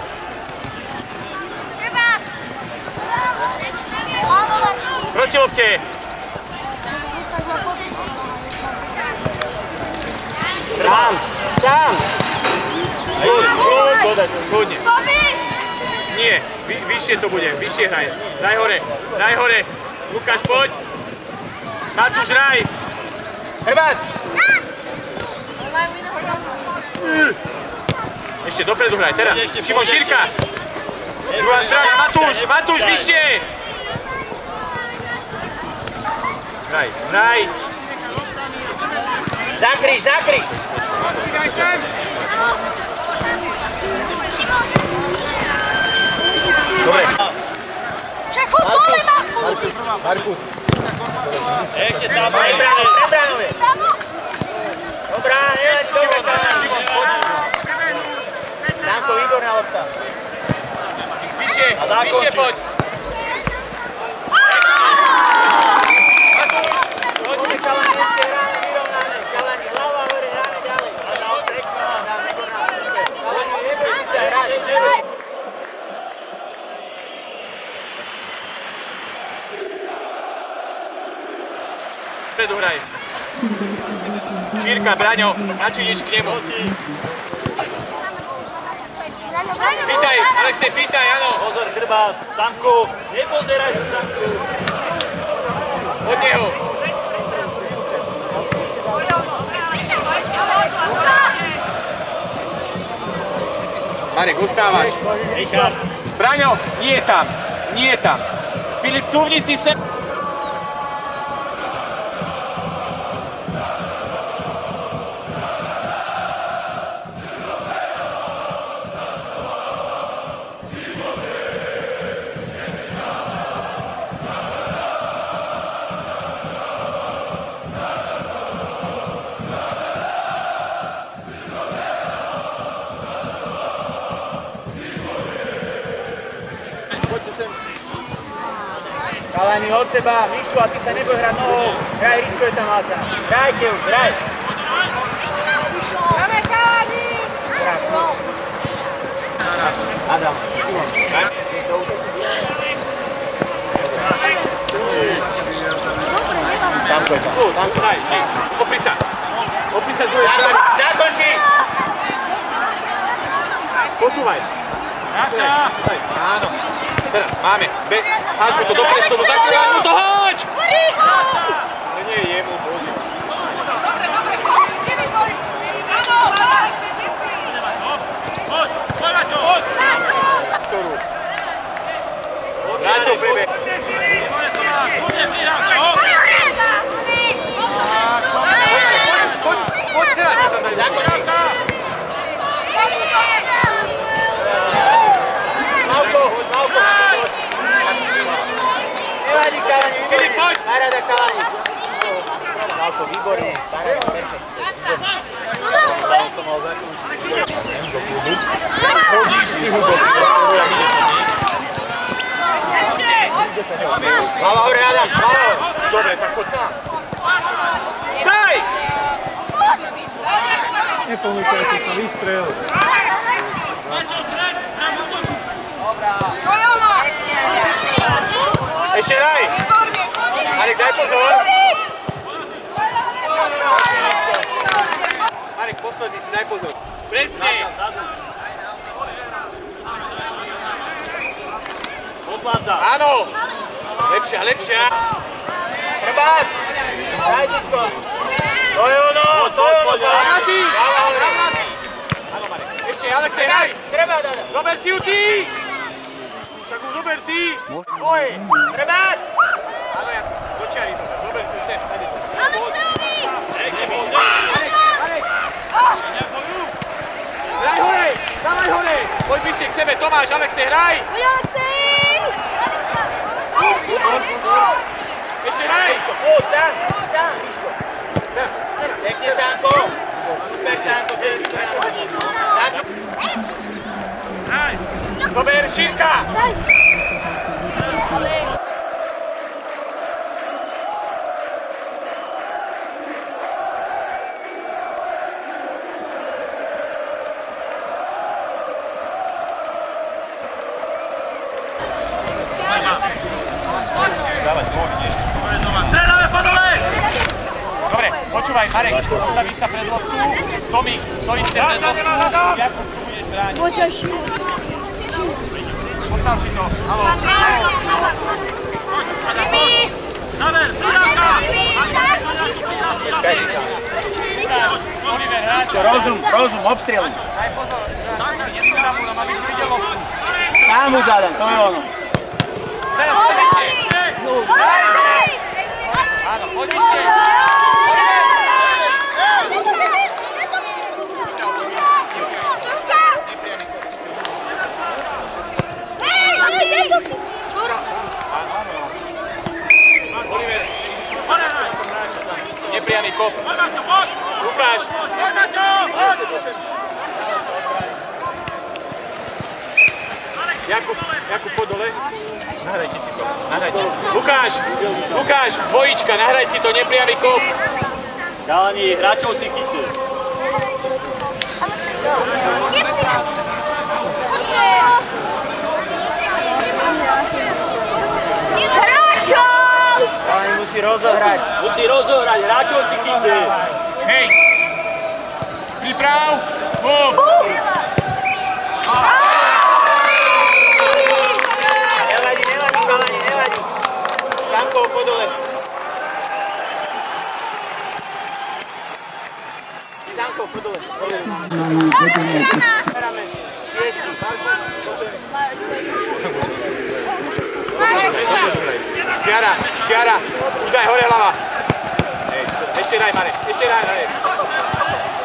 Proti lopte. Sám. Kľudne. Nie, vyššie to bude, vyššie hraj. Daj hore. Lukáš, poď. Matúš, hraj. Hrbát. Ešte dopredu hraj, teraz. Šimon, šírka. Druhá strana, Matúš, vyššie. Hraj. Zakryj. Dobre. Markus. Ešte zápas. Prebránové. Dobrá, dobre. Danko, výborná lopta. Vyššie poď. Matúš. Chalani, ešte ráne vyrovnané. Chalani, hlava hore, ráne ďalej. Chalani, nebojte sa hrať. Predu hraj. Šírka, Braňo, na čo ideš k nemu? Pýtaj, Alexej, áno. Pozor, chrbát, Sanku. Nepozeraj sa, Sanku. Od neho. Marek, ustávaš. Richard. Braňo, nie je tam. Filip, cúvni si sem. Chalani od seba, Mišku, a ty sa neboj hrať nohou. Hraj, Ričko je tam Láca. Hrajte už, hraj. Dáme Kalani! Adam. Tamko je tam. Tamko, daj. Opri sa. Opri sa z druhej strany. Zakonči! Posúvaj. Áno. Teraz máme. Háď mu to do priestoru, zakrývaj mu to, hoď! Ale nie je jemu, bože. Ráčo prebe. Poď teraz, zakončí. Slavko, Slavko. Nevadí Kalani, výborný. Náhrada Kalani. Slavko, výborný. Náhrada, perfekt. Sám to mal zakončiť. Hodíš si ho do priestoru, jak ide to nič. Hlava hore, Adam, hlava hore. Dobre, tak poď sám. Daj! Nepomýkajte sa, vystrel. Ešte daj! Marek, daj pozor! Marek, posledný si, daj pozor. Presne! Odvádza. Áno! Lepšia, lepšia! Chrbát! Daj, Disko! To je ono! To je ono! Navratý! Navratý! Áno, Marek. Ešte, Alexej, daj! Treba, Dada! Zober si ju ty! Však mu zober ty! Oj! Chrbát! Áno, ja dočiari to. Zober si ju sem. Alexovi! Marek! Marek! Hraj hore! Dávaj hore! Poď bližšie k sebe, Tomáš, Alexej, hraj! Poď, Alexej! Ešte hraj! Poď, sám, Miško. Pekne, Sánko. Super, Sánko. Dober, Šírka! Dobre, počúvaj, Marek, postavíš sa pred loptu, Tomík, stojíš sa pred loptu, Jakub, tu budeš brániť. Postav si to, haló. Zaver, pridávka! Oliver, hráčo, rozum, obstrieľuj. Daj pozor, nesúdam mu, aby si videl loptu. Tam mu zadám, to je ono. Teraz, poď ešte. Áno, poď ešte. Oliver, nepriamy kop. Lukáš. Jakub, poď dole. Nahrajte si to. Lukáš, dvojička, nahraj si to, nepriamy kop. Kalani, hráčov si chytil. Hráčov! Ale musí rozohrať. Hráčov si chytil. Hej! Priprav! Bum! Nevadí, Kalani, nevadí. Samko, poď dole. Samko, poď dole. Berame. Šiesti. Čiara, už daj hore hlava. Ešte daj, Marek,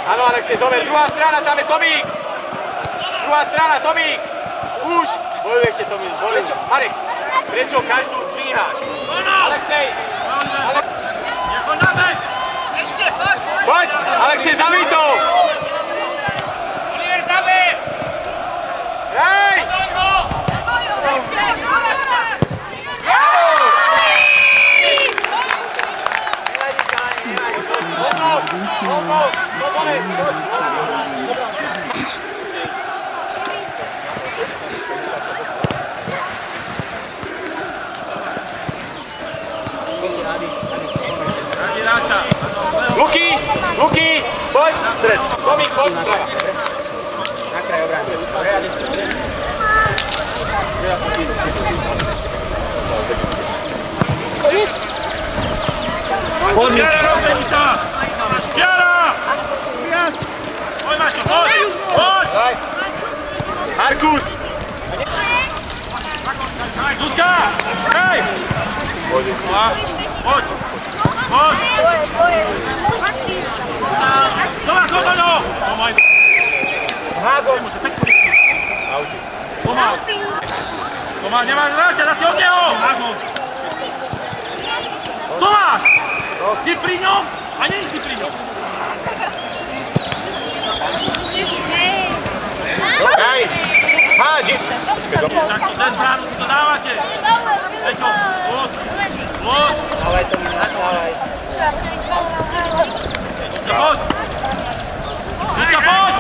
Áno, Alexej, zober, druhá strana, tam je Tomík. Už. Bojuj ešte, Tomík, bojuj. Marek, prečo každú zdvíhaš? Alexej. Poď, Alexej, zavri to. Oliver, zaber! Hej! Na kraj obrany. Šiara, rozbehni sa! Šiara! Poď, Maťo, poď! Poď! Markus! Zuzka! Hej! Poď! Poď! Poď! Tomáš, Tomáš! Tomáš! Hádol! Tomáš! Tomáš, nemáš hráča, dá si od neho! Máš ho! Tomáš! Si pri ňom a nie si pri ňom! Daj! Hádi! Takto cez bránu si to dávate! Peťo, poď! Poď! Dávaj to mi nastávaj. Zuzka, poď! Zuzka, poď!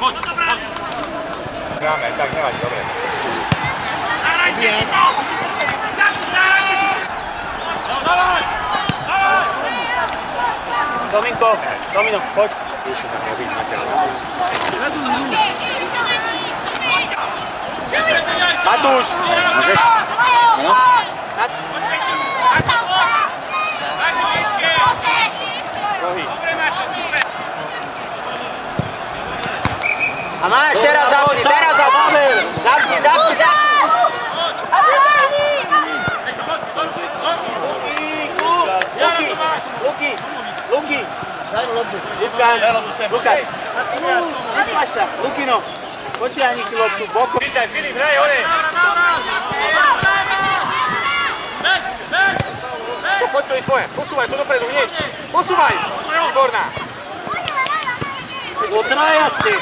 Poď, poď! Hráme, tak nevadí, dobre. Zahrajte si to! Zahrajte si! Dávaj! Dávaj! Domino, poď. Matúš! Môžeš? No? Rohy. A máš, teraz zapni! Zapni! Luky! Daj mu loptu. Lukáš! Vypáš sa! Lukino! Potiahni si loptu bokom. Vítaj, Filip, hraj hore! Poď, to je tvoje. Posúvaj to dopredu, hneď. Posúvaj! Výborná! O traja ste!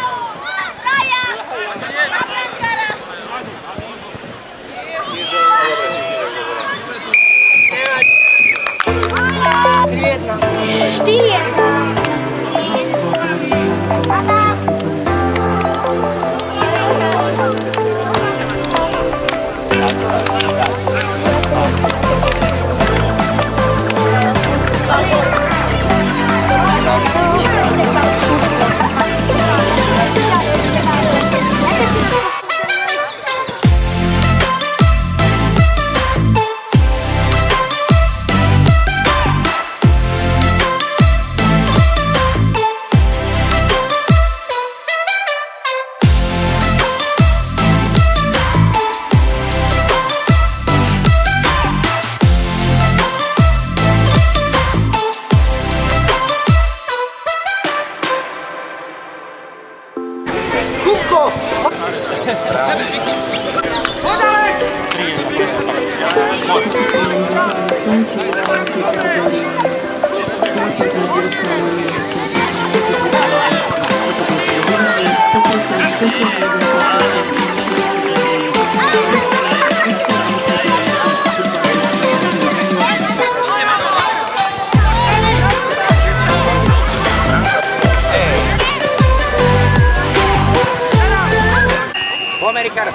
Pome, Richard.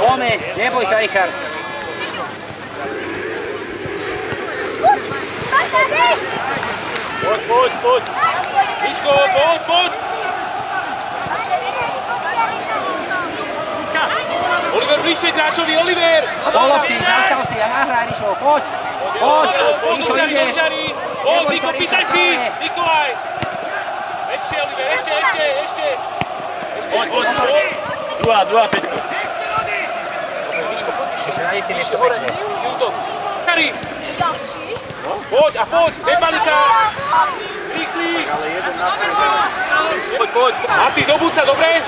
Pome, neboj sa, Richard. Poď. Miško, poď. Oliver, bližšie hráčovi, Oliver. Polovky, zastav si a nahraj, Rišo, poď. Rišo, ideš. Poď, Niko, pýtaj si. Nikolaj. Lepšie, Oliver, ešte. Poď. Druhá, Peťko. Nájde si niečo pekne. Si útok. Kari. Poď, nepanika. Rýchli. Poď. Mati, do buca, dobre?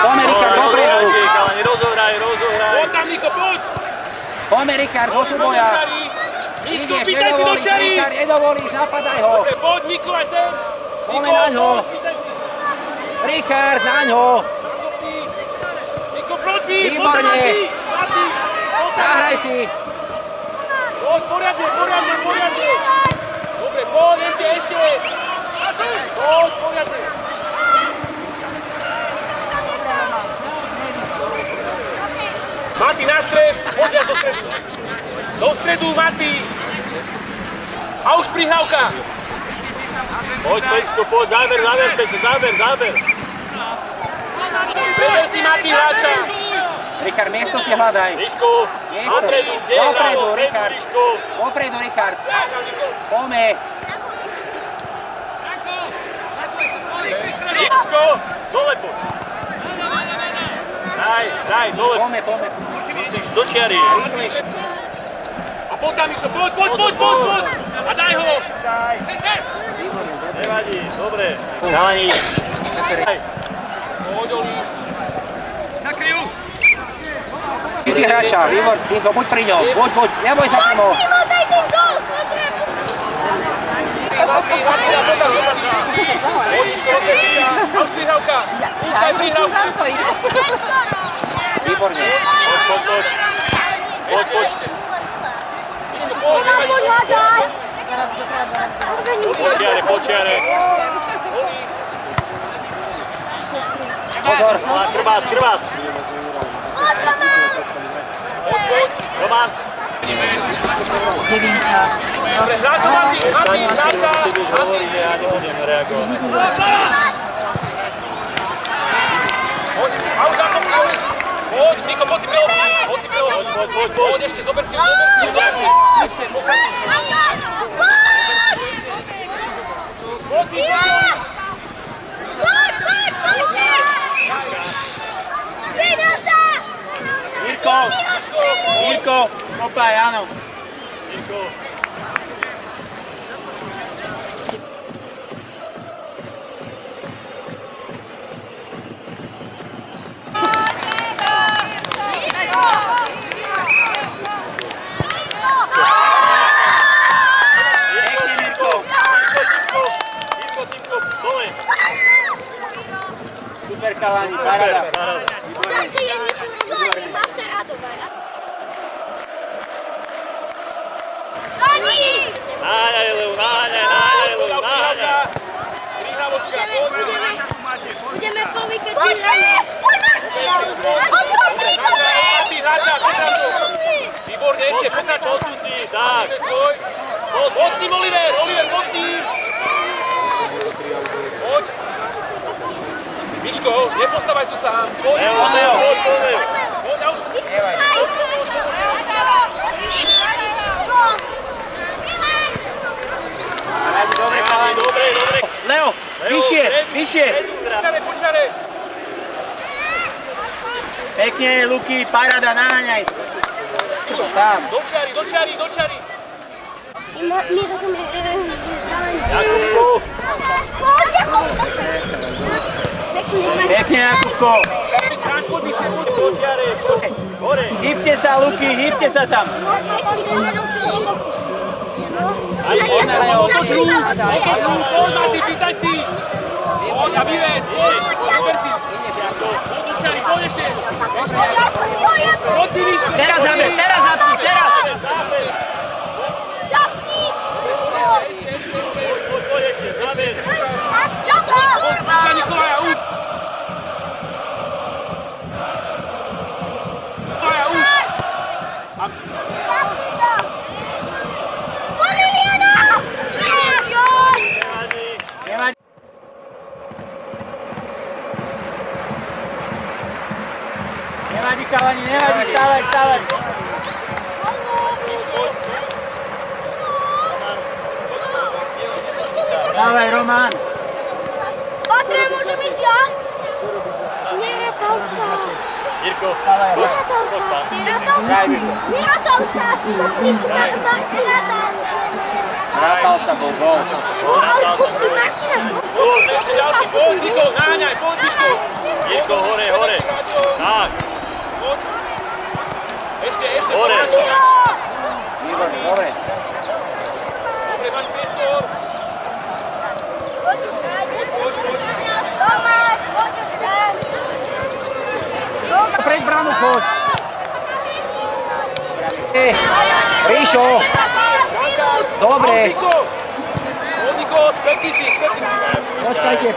Pome, Richard, dobre. Rozohraj. Poď tam, Niko, poď. Pome, Richard, do súboja. Miško, pýtaj si do čary. Richard, nedovolíš, napadaj ho. Dobre, poď, Nikolaj, sem. Pome naňho. Richard, naňho. Niko, proti. Výborne. Zahraj si. Poď, poriadne. Dobre, poď, ešte. Poď, poriadne. Mati, na stred, poď do stredu. Do stredu, Mati. A už prihrávka. Poď, Pečko, poď, záber, Pečko, záber. Predaj si Mati hráča. Richard, miesto si hľadaj. Riško, dopredu, Richard. Dopredu, Richard. Poďme. Riško, dole poď. Daj, dole. Poďme. Musíš do čiary. A poď tam, Mišo, poď. A daj ho. Nevadí, dobre. Chalani. Poď, Oli. Zakryjú. Ty hráča, Výbor, Tinko, buď pri ňom. Poď, neboj sa Timo. Timo, daj ten gól! Výborne. Poď. Poď hľadať! Počiare. Pozor. Krvát. Poď, Roman. Dobre, hráča Mati. Ja nebudem reagovať. A už ako poď, Niko, poď si pilovu. Poď ešte, zober si. Ešte, pokračuj. Poď si, Mirko, kopaj, áno. Mirko. Super, chalani, paráda. Zase je niečo rozhodne, má sa radovať. Dani! Náňaj, Leu, náňaj. Prihravočka, poď. Budeme povykať. Výborne, ešte pokračuj, odsuň si, tak. Poď si, Oliver, poď si. Poď. Miško, nepostávaj tu sám. Poď, a už. Dobre, chalani. Dobre. Leo, vyššie. Počare. Pekne, Luky, paráda, naháňaj. Tam. Do čary. My rozumieme vzdálený. Jakubko. Poď, Jakubko! Pekne, Jakubko. Krátko vyššie, do čiare. Hore. Hýbte sa, Luky, hýbte sa tam. Poď, Masi, pýtaj si. Poď a vyvez, poď. Zober si. Do čary, poď ešte. Poď si, Miško. Teraz zapni. Zapni! Poď ešte, záber. Zapni, kurva! Za Nikolaja, už. Nevadí, chalani, stávaj. Dávaj, Roman. Patre, môžem ísť ja? Nerátal sa. Jirko, Nerátal sa. Rátal sa, bol gól. ešte ďalší, poď, Niko, náňaj, poď, Miško. Jirko, hore. Tak. Poď. Ešte, hore. Výborne, dobre. Dobre, máš priestor. Tomáš, poď už tam. Pred bránu, poď. Ríšo. Dobre. Niko, spätni si. Počkajte.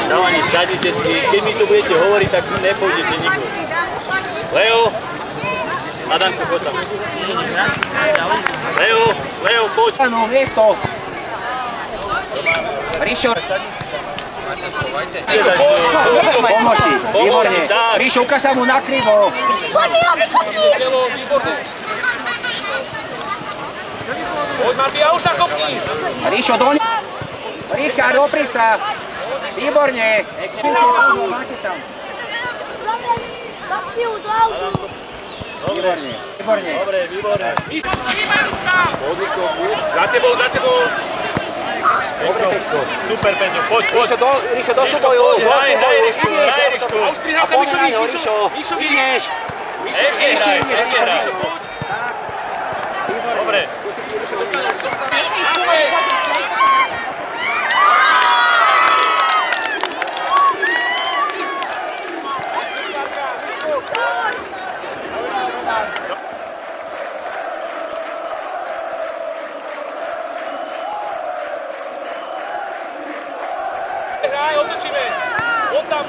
Chalani, sadnite si, keď mi tu budete hovoriť, tak nepôjdete nikto. Leo, Adamko, poď tam. Leo, poď. No, miesto. Ríšo. Pomôž si, výborne. Ríšo, ukáž sa mu nakrivo. Poď, Matija, už nakopni! Ríšo, doň. Richard, opri sa. Výborne. Máte tam. Výborne, výborne. Dobre, výborne. Za tebou! Super, Peťo, poď. Ríšo, do súboju. Hraj, Ríško. A už prihrávka Mišovi, Ideš. Ešte ideš. Dobre. Hraj, otočíme! Poď tam!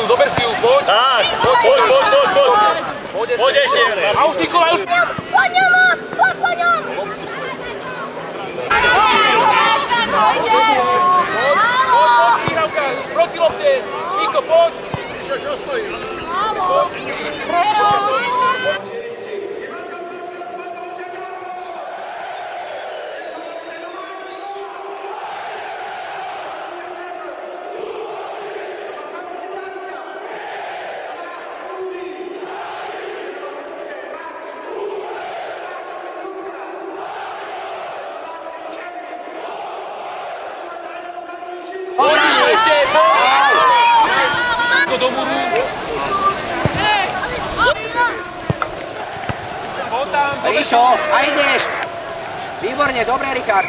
Zober si ju, poď! Tak, poď. Poď ešte. A už Nikola, už... Po ňom! Poď, prihrávka, proti lopte! Niko, poď! Čo stojí? Do múru. Poď tam. Ríšo, a ideš. Výborne, dobre, Richard.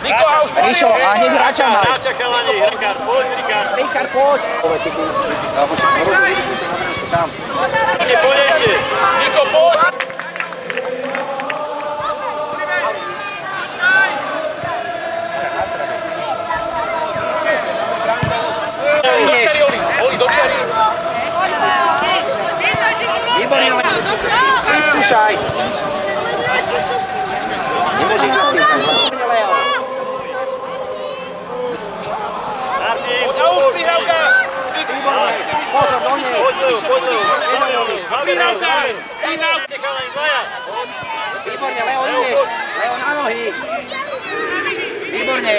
Niko, a už Ríšo, a hneď hráča maj. Načakalani, poď, Richard. Richard, poď. Sám. Poďte. Niko, poď. Oli, do čary. Výborne, vyskúšaj. Nemôžeš zastiekať. Leo. A už prihrávka. Pozor, do nej. Poď. Prihrávka. Výborne, Leo, ideš. Leo na nohy. Výborne.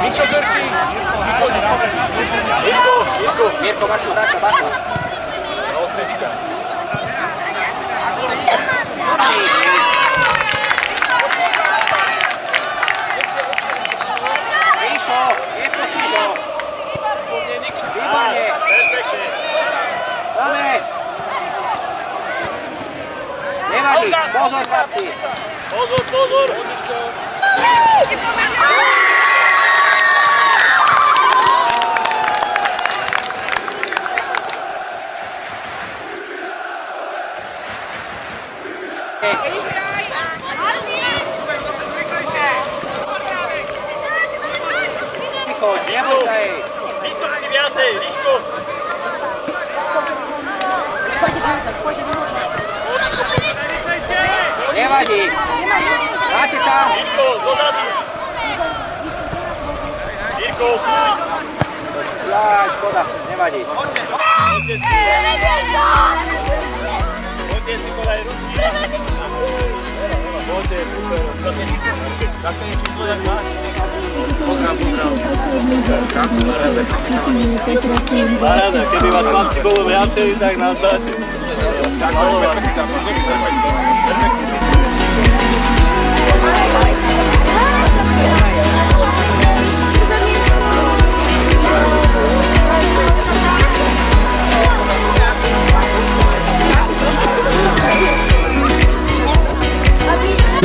Mišo Zrčí. Mirko, máš tu hráča, bacha. Ríšo, nepustíš ho. Výborne. Dáme. Nevadí, pozor, chlapci. Pozor. Neboj sa jej. Výstup si viacej, Ríško. Nevadí. Máte tam. Ríško, dozadu. Írko, kúň. Škoda, nevadí. Poďte si podaj ruky. Poďte, super. Také je číslo, jak máš? Pozdrav. Paráda, keby vás chlapci bolo viacej, tak nás dáte.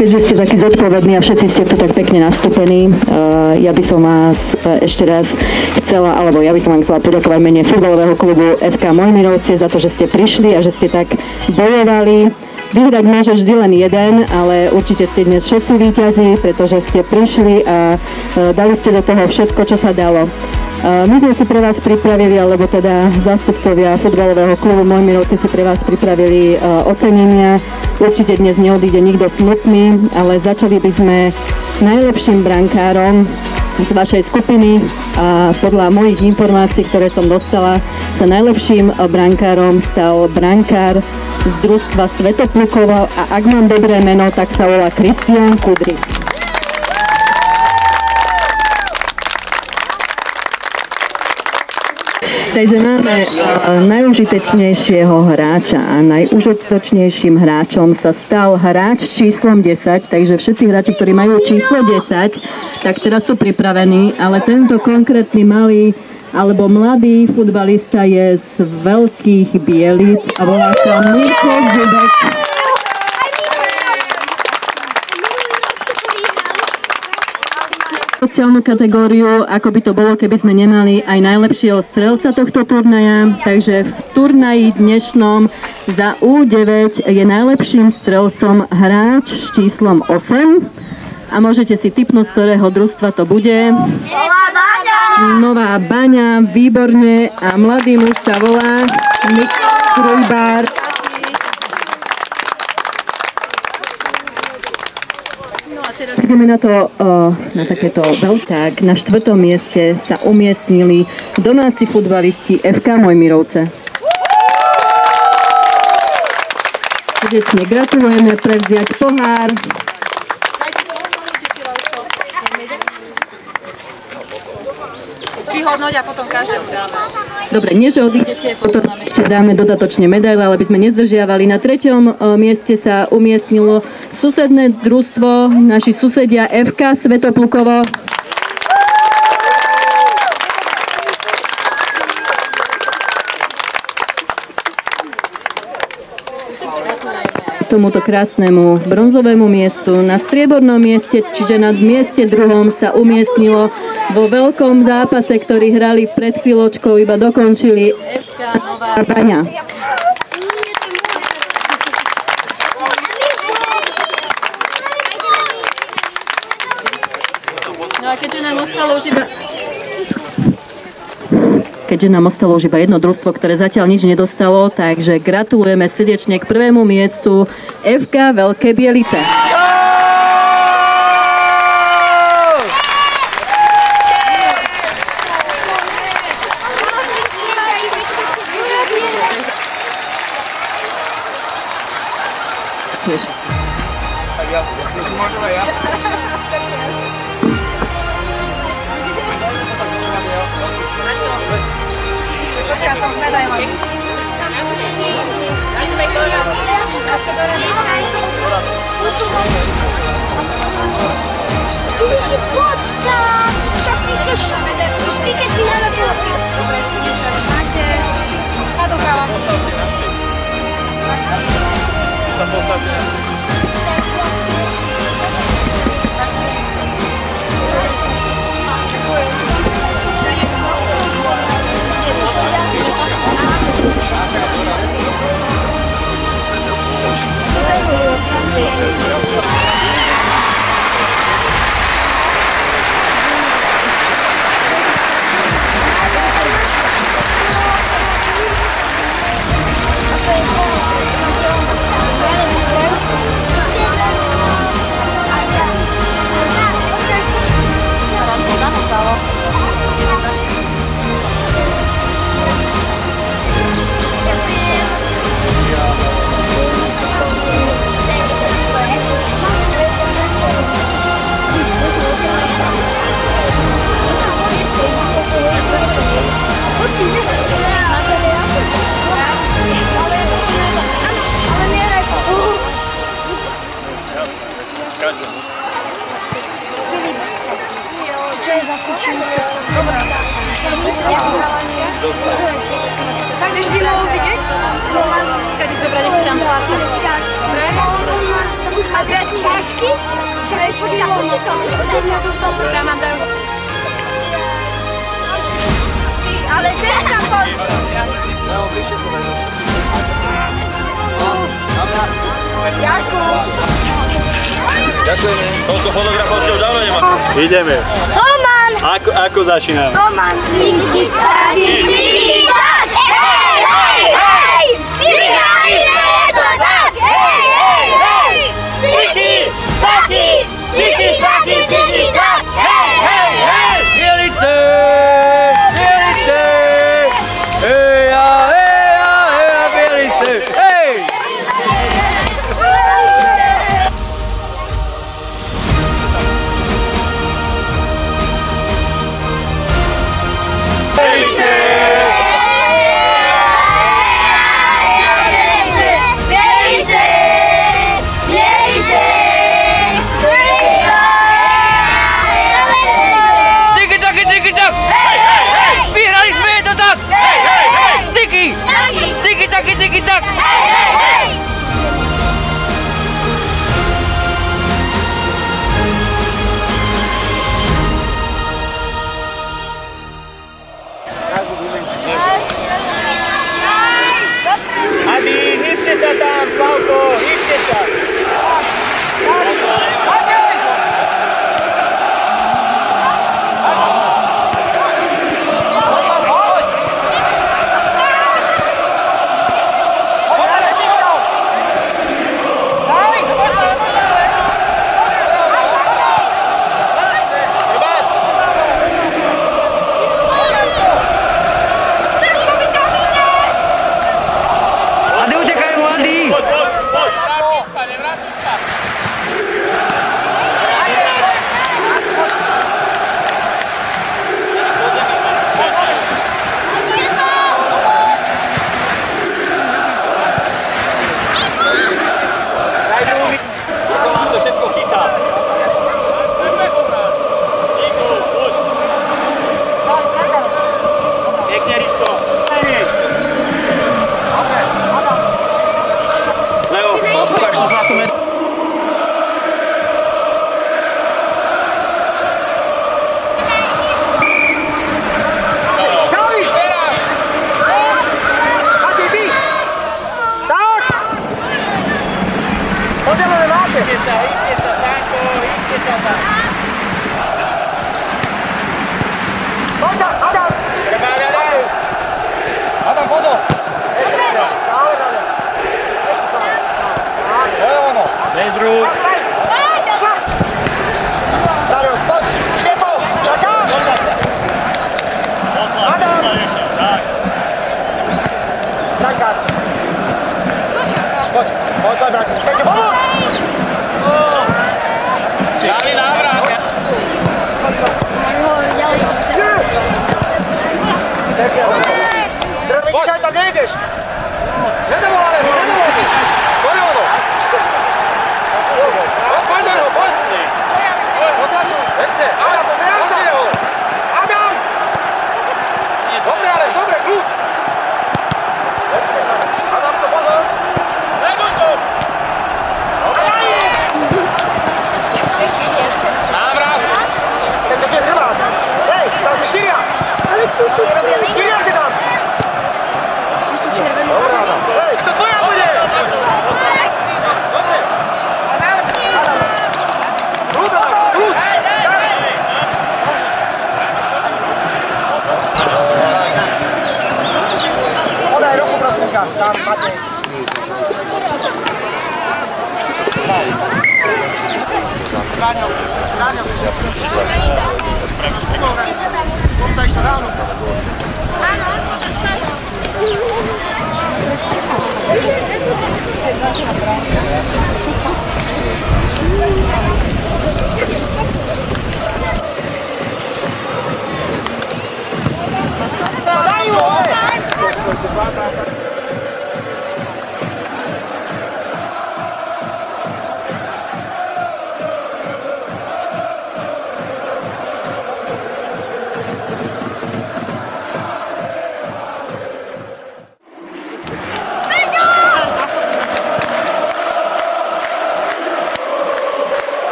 keďže ste takí zodpovední a všetci ste tu tak pekne nastúpení, ja by som vás ešte raz chcela, alebo ja by som vám chcela poďakovať mene futbalového klubu FK Mojmirovce za to, že ste prišli a že ste tak bojovali. Vyhrať môže vždy len jeden, ale určite ste dnes všetci víťazi, pretože ste prišli a dali ste do toho všetko, čo sa dalo. My sme si pre vás pripravili, alebo teda zástupcovia futbalového klubu Mojmirovci si pre vás pripravili ocenenia. Určite dnes neodíde nikto smutný, ale začali by sme najlepším brankárom z vašej skupiny a podľa mojich informácií, ktoré som dostala, sa najlepším brankárom stal brankár z družstva Svetoplukovo a ak mám dobré meno, tak sa volá Kristián Kudrik. Takže máme najužitečnejšieho hráča a najužitočnejším hráčom sa stal hráč číslom 10, takže všetci hráči, ktorí majú číslo 10, tak teraz sú pripravení, ale tento konkrétny malý alebo mladý futbalista je z Veľkých Bielic a volá sa Mirko Zubek. Sociálnu kategóriu, ako by to bolo, keby sme nemali aj najlepšieho strelca tohto turnaja. Takže v turnaji dnešnom za U9 je najlepším strelcom hráč s číslom 8. A môžete si tipnúť, z ktorého družstva to bude. Nová Baňa, výborne. A mladý muž sa volá Nik Krujbár. Ideme na to, na takéto veľták. Na 4. mieste sa umiestnili domáci futbalisti FK Mojmirovce. Srdečne gratulujeme, prevziať pohár. Vyhodnoť a potom každému dáme. Dobre, nie že odídete, potom nám ešte dáme dodatočne medaile, ale aby sme nezdržiavali. Na 3. mieste sa umiestnilo susedné družstvo, naši susedia FK Svetoplukovo. Tomuto krásnemu bronzovému miestu. Na striebornom mieste, čiže na mieste 2. sa umiestnilo vo veľkom zápase, ktorý hrali pred chvíľočkou, iba dokončili FK Nová Baňa. No a keďže nám ostalo už iba jedno družstvo, ktoré zatiaľ nič nedostalo, takže gratulujeme srdečne k 1. miestu FK Veľké Bielice. Čo je za kučinu? Takže by mohol vidieť? Keď si zobrať ešte tam sladké. Dobre? A dať vážky? Ja mám veľmi. Ale zes sa pozri. Ďakujeme. Koľko fotografov ste už dávno nemá? Ideme. Roman! Ako začíname? Roman! Zvíky-tak! Zvíky-tak! Hej, hej, hej! Vyhrali sme to tak! Hej, hej, hej! Zvíky-taky! Zvíky-taky! Zvíky-tak! Hej, hej, hej! Bielice! Bielice! Heja, heja, heja, Bielice! Hej! Tiki-tak! Hej, hej, hej! Adi, hýbte sa tam, Slavko, hýbte sa.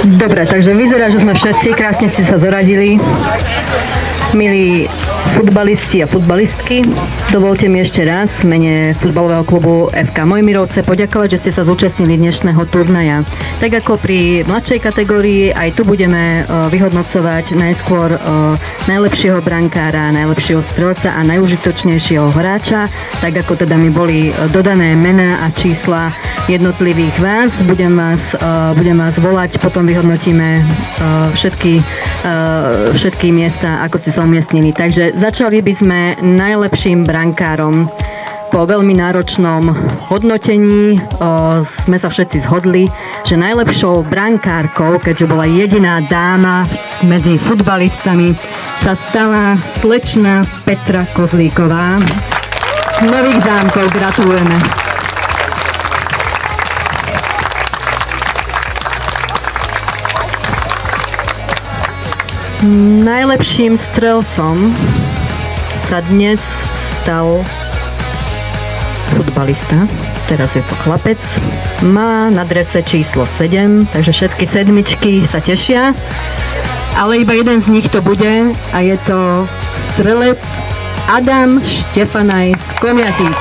Dobre, takže vyzerá, že sme všetci, krásne ste sa zoradili. Milí futbalisti a futbalistky, dovolte mi ešte raz v mene futbalového klubu FK Mojmirovce poďakovať, že ste sa zúčastnili dnešného turnaja. Tak ako pri mladšej kategórii, aj tu budeme vyhodnocovať najskôr najlepšieho brankára, najlepšieho strelca a najužitočnejšieho hráča, tak ako teda mi boli dodané mená a čísla jednotlivých vás. Budem vás volať, potom vyhodnotíme všetky miesta, ako ste sa umiestnili. Takže začali by sme najlepším brankárom. Po veľmi náročnom hodnotení sme sa všetci zhodli, že najlepšou brankárkou, keďže bola jediná dáma medzi futbalistami, sa stala slečna Petra Kozlíková. Nových Zámkov gratulujeme. Najlepším strelcom sa dnes stal futbalista, teraz je to chlapec, má na drese číslo 7, takže všetky sedmičky sa tešia, ale iba jeden z nich to bude a je to strelec Adam Štefanaj z Komiatíc.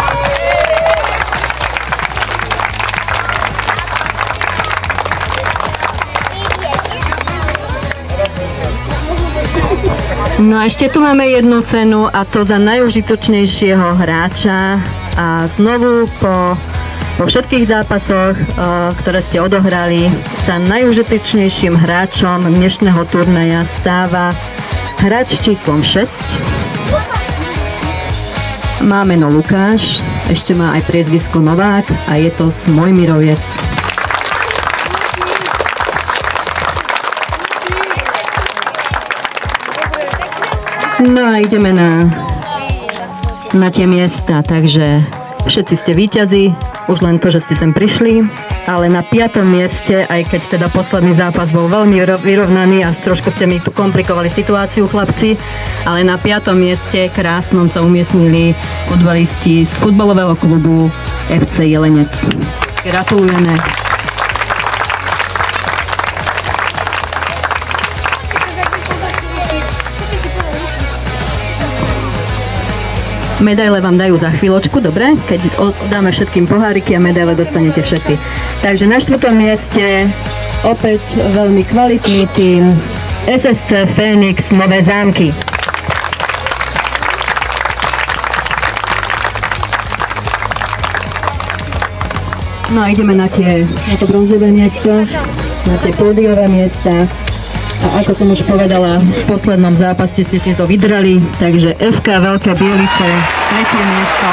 No a ešte tu máme jednu cenu a to za najužitočnejšieho hráča a znovu po všetkých zápasoch, ktoré ste odohrali, sa najužitočnejším hráčom dnešného turnaja stáva hráč číslom 6. Má meno Lukáš, ešte má aj priezvisko Novák a je to z Mojmiroviec. No a ideme na tie miesta, takže všetci ste víťazi, už len to, že ste sem prišli, ale na 5. mieste, aj keď teda posledný zápas bol veľmi vyrovnaný a trošku ste mi tu komplikovali situáciu, chlapci, ale na 5. mieste krásnom sa umiestnili futbalisti z futbalového klubu FC Jelenec. Gratulujeme. Medaile vám dajú za chvíľočku, dobre? Keď dáme všetkým poháriky a medaile dostanete všetci. Takže na 4. mieste opäť veľmi kvalitný tým SSC Fénix Nové Zámky. No a ideme na to bronzové miesto, na tie pódiové miesta. A ako som už povedala, v poslednom zápase ste si to vydrali, takže FK Veľké Bielice, 3. miesto.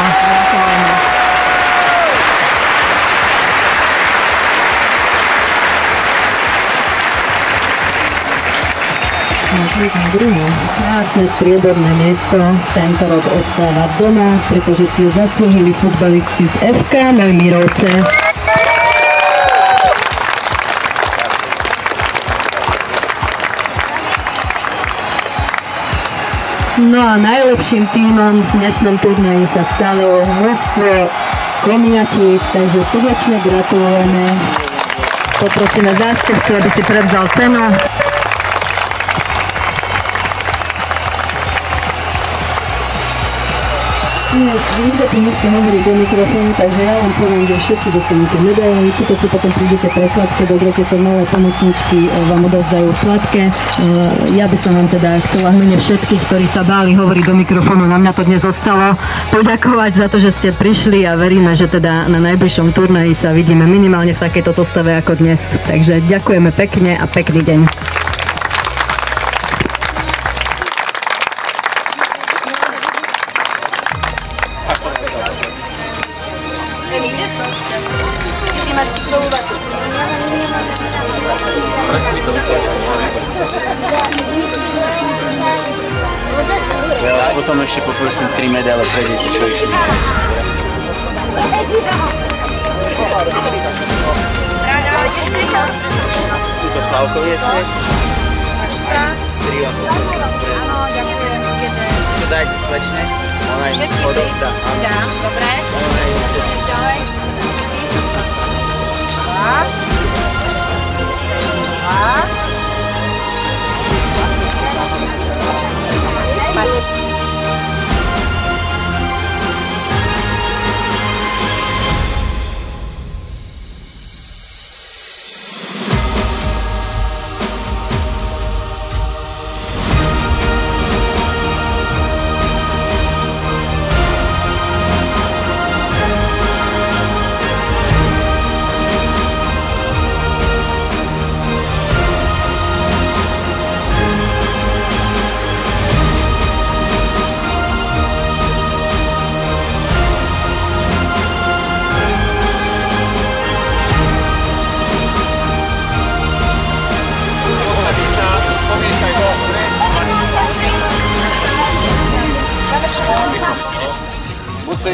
Na druhé, krásne strieborné miesto, tento rok ostáva doma, pretože si ju zaslúžili futbalisti z FK Mojmirovce. No a najlepším tímom v dnešnom turnaji sa stalo mužstvo Komiatíc, takže srdečne gratulujeme. Poprosíme zástupcu, aby si prevzal cenu. Nikto tu nechce hovoriť do mikrofónu, takže ja vám poviem, že všetci dostanete medaily, tuto si potom prídete pre sladké, dobre, tieto malé pomocničky vám odovzdajú sladké. Ja by som vám teda chcela mene všetkých, ktorí sa báli hovoriť do mikrofónu, na mňa to dnes zostalo, poďakovať za to, že ste prišli a veríme, že teda na najbližšom turnaji sa vidíme minimálne v takejto zostave ako dnes. Takže ďakujeme pekne a pekný deň. Ja potom ešte poprosím 3 medaile pre deti, čo išli. Tuto Slavkovi je smiech? 3 vám poprosím. Áno, ďakujem. Čo dajte slečne? Ona je podovzdá. Dám, dobre. Ona je ďalej. 2.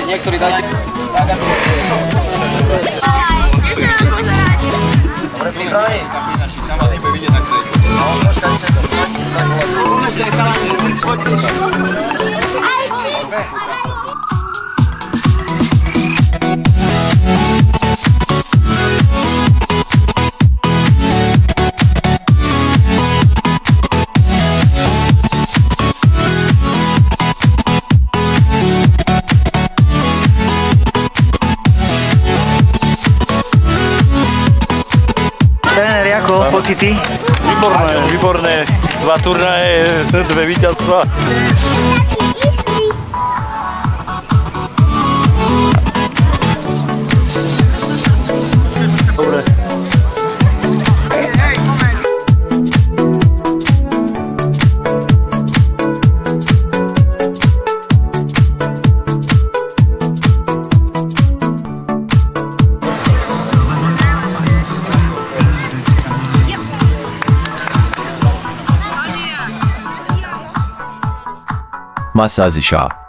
niektorí dajte. Dobre, pripravený? Tam vás nebude vidieť na ktorý. Tréner, ako pocity? Výborné. 2 turnaje, 2 víťazstva. Dobre. Masazisha.